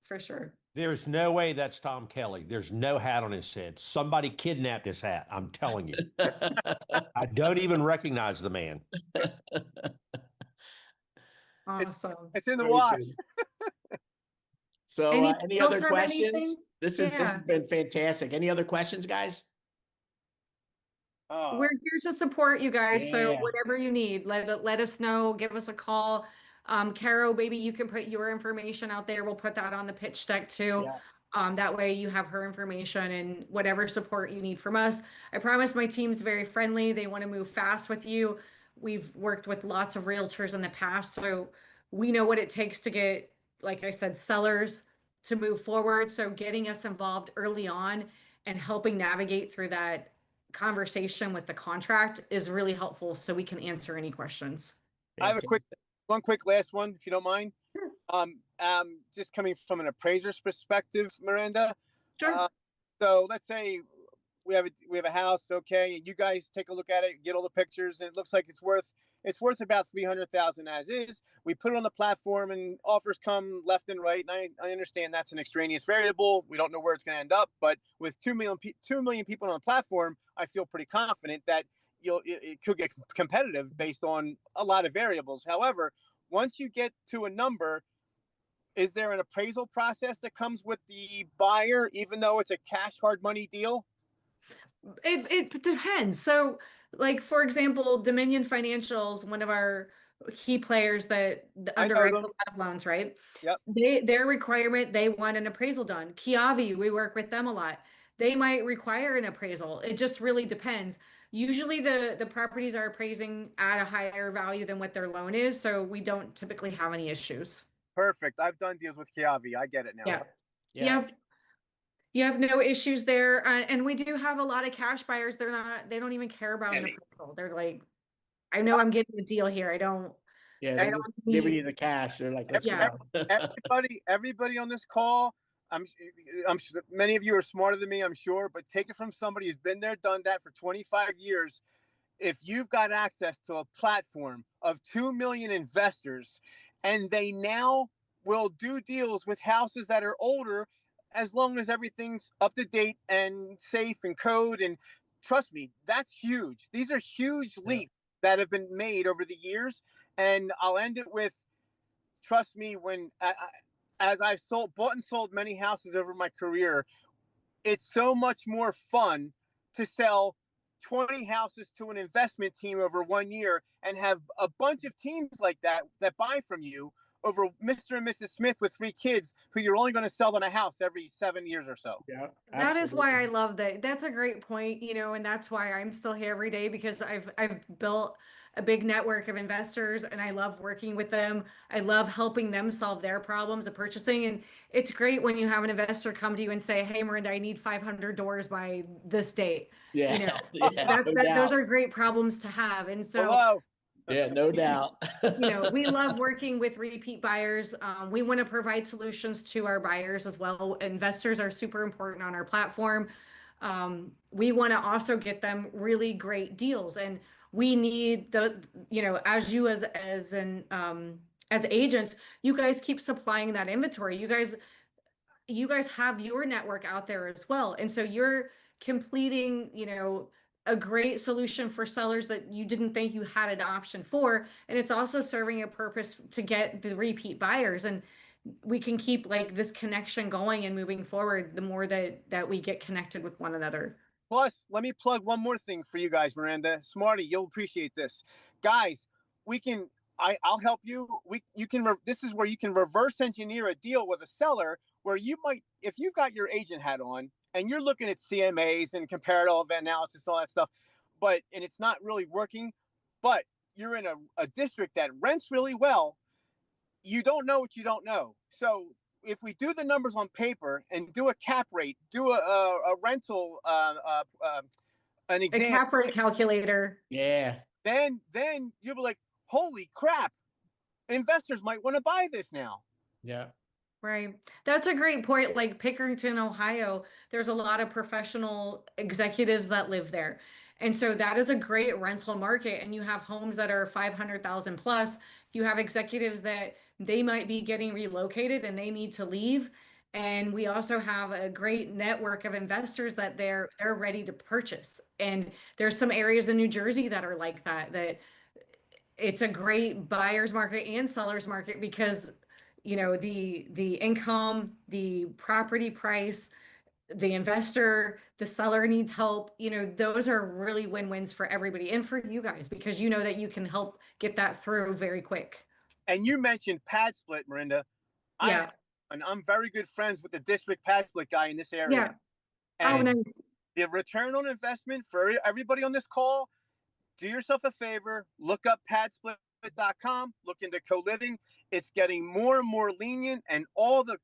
For sure. There's no way that's Tom Kelly. There's no hat on his head. Somebody kidnapped his hat. I'm telling you. I don't even recognize the man. Awesome. It's in the wash. So any else other have questions? anything? This has been fantastic. Any other questions, guys? We're here to support you guys. So Yeah. whatever you need, let us know, give us a call. Caro, maybe you can put your information out there. We'll put that on the pitch deck too. That way you have her information and whatever support you need from us. I promise my team's very friendly. They want to move fast with you. We've worked with lots of realtors in the past, so we know what it takes to get, like I said, sellers to move forward. So getting us involved early on and helping navigate through that conversation with the contract is really helpful, so we can answer any questions. I have one quick last one, if you don't mind. Just coming from an appraiser's perspective, Miranda. Sure. So let's say we have a house, okay, and you guys take a look at it, get all the pictures, and it looks like it's worth about $300,000 as is. We put it on the platform, and offers come left and right. And I understand that's an extraneous variable. We don't know where it's going to end up, but with 2 million people on the platform, I feel pretty confident that it could get competitive based on a lot of variables. However, once you get to a number, is there an appraisal process that comes with the buyer, even though it's a cash hard money deal? It depends. So, like, for example, Dominion Financials, one of our key players that underwrites a lot of loans, right? Yep. Their requirement, they want an appraisal done. Kiavi, we work with them a lot. They might require an appraisal. It just really depends. Usually the properties are appraising at a higher value than what their loan is, so we don't typically have any issues. Perfect. I've done deals with Kiavi. I get it now. Yeah. Yep. You have no issues there. And we do have a lot of cash buyers. They don't even care about an appraisal. They're like, I know I'm getting a deal here. I don't. Yeah, they're just giving you the cash. They're like, let's go. Everybody on this call, I'm many of you are smarter than me, I'm sure, but take it from somebody who's been there, done that for 25 years. If you've got access to a platform of 2 million investors, and they now will do deals with houses that are older, as long as everything's up to date and safe and code, and trust me, that's huge. These are huge leaps that have been made over the years. And I'll end it with, trust me, as I've bought and sold many houses over my career, it's so much more fun to sell 20 houses to an investment team over 1 year and have a bunch of teams like that buy from you over Mr. and Mrs. Smith with 3 kids who you're only going to sell them a house every 7 years or so. Yeah, that is why I love that. That's a great point, and that's why I'm still here every day, because I've built a big network of investors and I love working with them. I love helping them solve their problems of purchasing. And it's great when you have an investor come to you and say, "Hey, Miranda, I need 500 doors by this date." Yeah, yeah, no Those doubt. are great problems to have. And so Hello. Yeah, no doubt. we love working with repeat buyers. We want to provide solutions to our buyers as well. Investors are super important on our platform. We want to also get them really great deals, and we need as you as agents, you guys keep supplying that inventory. You guys have your network out there as well, and so you're completing a great solution for sellers that you didn't think you had an option for, and it's also serving a purpose to get the repeat buyers. And we can keep like this connection going and moving forward the more that we get connected with one another. Plus, let me plug one more thing for you guys, Miranda. Smarty, you'll appreciate this. Guys, I'll help you. This is where you can reverse engineer a deal with a seller where you might, if you've got your agent hat on and you're looking at CMAs and comparative analysis, all that stuff, and it's not really working, but you're in a district that rents really well, you don't know what you don't know. So if we do the numbers on paper and do a cap rate, do a rental, an exam, a cap rate calculator, then you'll be like, holy crap, investors might want to buy this now. Yeah. Right. That's a great point. Like Pickerington, Ohio, there's a lot of professional executives that live there. And so that is a great rental market. And you have homes that are 500,000 plus. You have executives that they might be getting relocated and they need to leave. And we also have a great network of investors that they're ready to purchase. And there's some areas in New Jersey that are like that it's a great buyer's market and seller's market, because the income, the property price, the investor, the seller needs help. Those are really win-wins for everybody and for you guys, because you know that you can help get that through very quick. And you mentioned pad split, Miranda. Yeah. And I'm very good friends with the district pad split guy in this area. Yeah. And nice. The return on investment for everybody on this call, do yourself a favor, look up padsplit.com, look into co-living. It's getting more and more lenient, and all the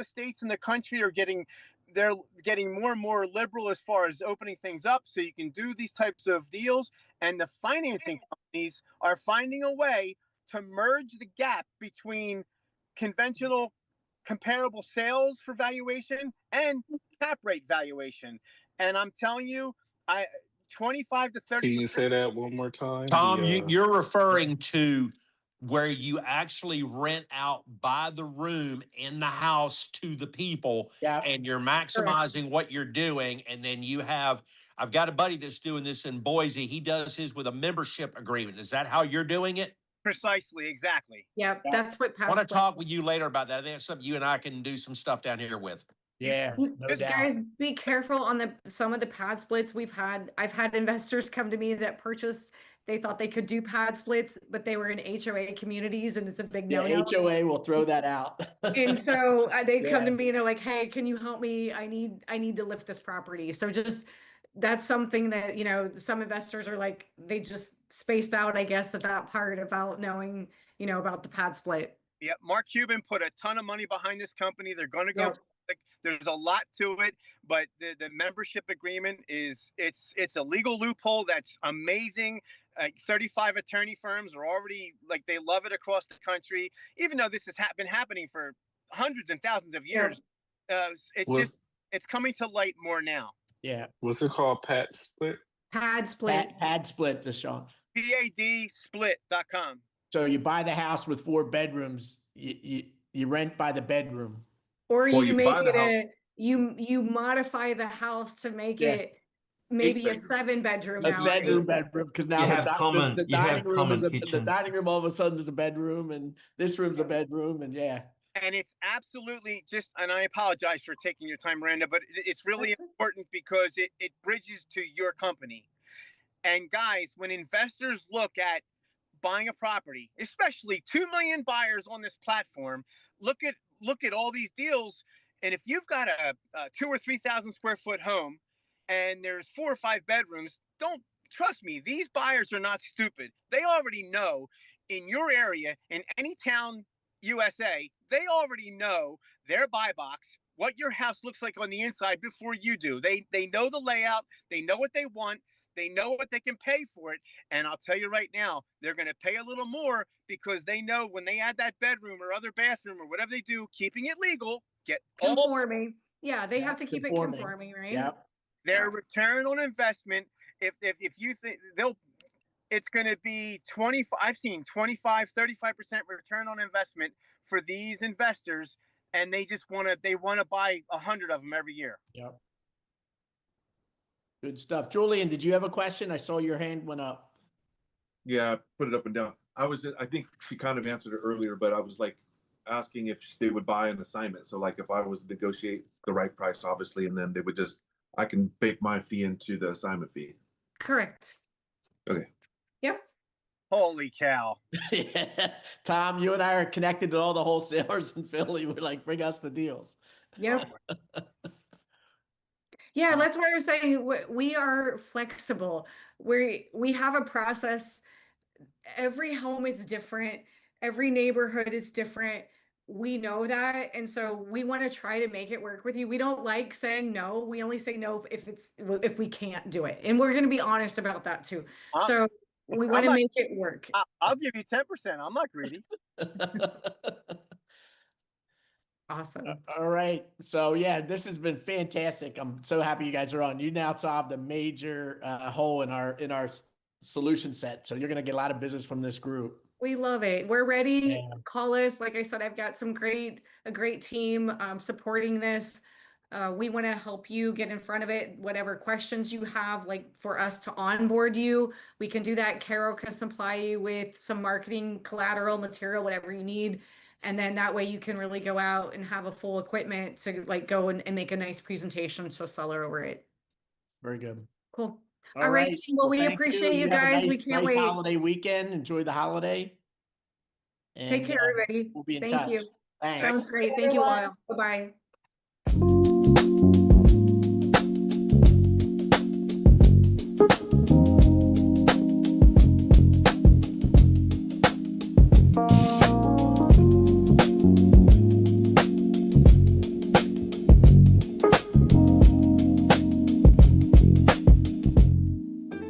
states in the country are getting more and more liberal as far as opening things up so you can do these types of deals. And the financing companies are finding a way to merge the gap between conventional comparable sales for valuation and cap rate valuation. And I'm telling you, 25 to 30. Can you say that one more time? Tom, you're referring to where you actually rent out by the room in the house to the people, and you're maximizing what you're doing. And then I've got a buddy that's doing this in Boise. He does his with a membership agreement. Is that how you're doing it? Precisely, exactly. Yeah, that's what I want to talk with you later about that. I think it's something you and I can do some stuff down here with. Yeah, no doubt. Guys, be careful on some of the pad splits. I've had investors come to me that purchased, they thought they could do pad splits, but they were in HOA communities and it's a big no-no. HOA will throw that out. And so they come to me and they're like, "Hey, can you help me? I need to lift this property." So that's something that, some investors are like, they just spaced out, I guess, at that part about knowing, about the pad split. Yeah, Mark Cuban put a ton of money behind this company. They're going to go. There's a lot to it, but the membership agreement it's a legal loophole that's amazing. 35 attorney firms are already they love it across the country, even though this has been happening for hundreds and thousands of years. It's coming to light more now. Yeah. What's it called? Pad split? Pad split. Pad split, Deshaun. PADsplit.com. So you buy the house with 4 bedrooms, you rent by the bedroom. Or you make it you modify the house to make it maybe a 7-bedroom. A 7-bedroom, because now the dining room is the dining room all of a sudden is a bedroom, and this room's a bedroom, and yeah. And it's absolutely and I apologize for taking your time, Miranda, but it's really important because it bridges to your company. And guys, when investors look at buying a property, especially 2 million buyers on this platform, look at all these deals. And if you've got a 2,000 or 3,000 square foot home and there's 4 or 5 bedrooms, don't trust me. These buyers are not stupid. They already know in your area, in any town, USA, they already know their buy box, what your house looks like on the inside before you do. They know the layout. They know what they want. They know what they can pay for it. And I'll tell you right now, they're going to pay a little more because they know when they add that bedroom or other bathroom or whatever they do, keeping it legal, get conforming. Yeah, they have to keep it conforming, right? Yeah. Their return on investment, if you think it's going to be 25, I've seen 25, 35% return on investment for these investors, and they just want to buy 100 of them every year. Yep. Good stuff. Julian, did you have a question? I saw your hand went up. Yeah, I put it up and down. I think she kind of answered it earlier, but I was like asking if they would buy an assignment. So like if I was to negotiate the right price, obviously, and then they would I can bake my fee into the assignment fee. Correct. Okay. Yep. Holy cow. Yeah. Tom, you and I are connected to all the wholesalers in Philly. We're like, bring us the deals. Yep. Yeah, that's why we're saying we are flexible. We have a process. Every home is different. Every neighborhood is different. We know that. And so we want to try to make it work with you. We don't like saying no. We only say no if we can't do it. And we're going to be honest about that too. So we want to make it work. I'll give you 10%. I'm not greedy. Awesome. All right. So yeah, this has been fantastic. I'm so happy you guys are on. You now solved a major hole in our solution set. So you're going to get a lot of business from this group. We love it. We're ready. Yeah. Call us. Like I said, I've got a great team supporting this. We want to help you get in front of it. Whatever questions you have, like for us to onboard you, we can do that. Carol can supply you with some marketing collateral material, whatever you need. And then that way you can really go out and have a full equipment to like go and make a nice presentation to a seller over it. Very good. Cool. All right. Well, we appreciate you guys. We can't wait. Holiday weekend. Enjoy the holiday. And, take care, everybody. We'll be in touch. Thank you. Thanks. Sounds great. Thank you all. Bye-bye.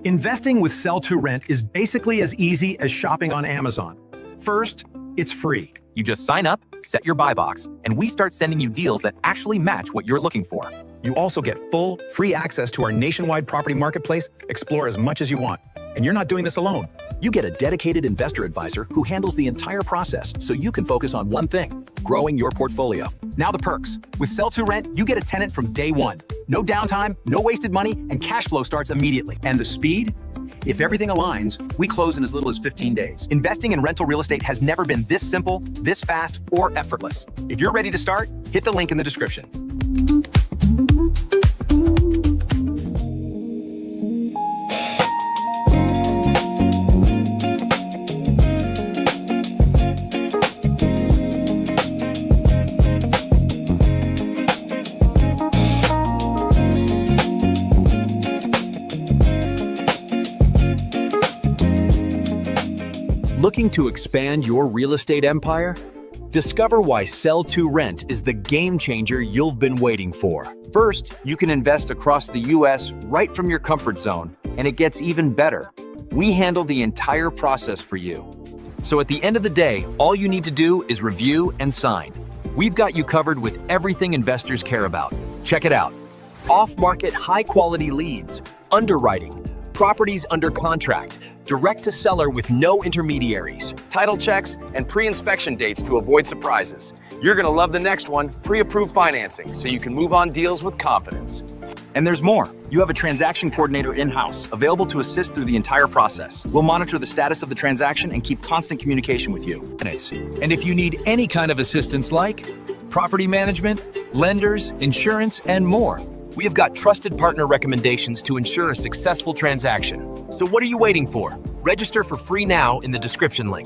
Investing with Sell to Rent is basically as easy as shopping on Amazon. First, it's free. You just sign up, set your buy box, and we start sending you deals that actually match what you're looking for. You also get full, free access to our nationwide property marketplace. Explore as much as you want. And you're not doing this alone. You get a dedicated investor advisor who handles the entire process so you can focus on one thing, growing your portfolio. Now the perks. With Sell to Rent, you get a tenant from day one. No downtime, no wasted money, and cash flow starts immediately. And the speed? If everything aligns, we close in as little as 15 days. Investing in rental real estate has never been this simple, this fast, or effortless. If you're ready to start, hit the link in the description. Looking to expand your real estate empire? Discover why Sell to Rent is the game changer you've been waiting for. First, you can invest across the US right from your comfort zone, and it gets even better. We handle the entire process for you. So at the end of the day, all you need to do is review and sign. we've got you covered with everything investors care about. Check it out. Off-market, high-quality leads, underwriting, properties under contract, direct to seller with no intermediaries, title checks, and pre-inspection dates to avoid surprises. You're gonna love the next one, pre-approved financing, so you can move on deals with confidence. And there's more. You have a transaction coordinator in-house, available to assist through the entire process. We'll monitor the status of the transaction and keep constant communication with you. And if you need any kind of assistance like property management, lenders, insurance, and more, we have got trusted partner recommendations to ensure a successful transaction. So what are you waiting for? Register for free now in the description link.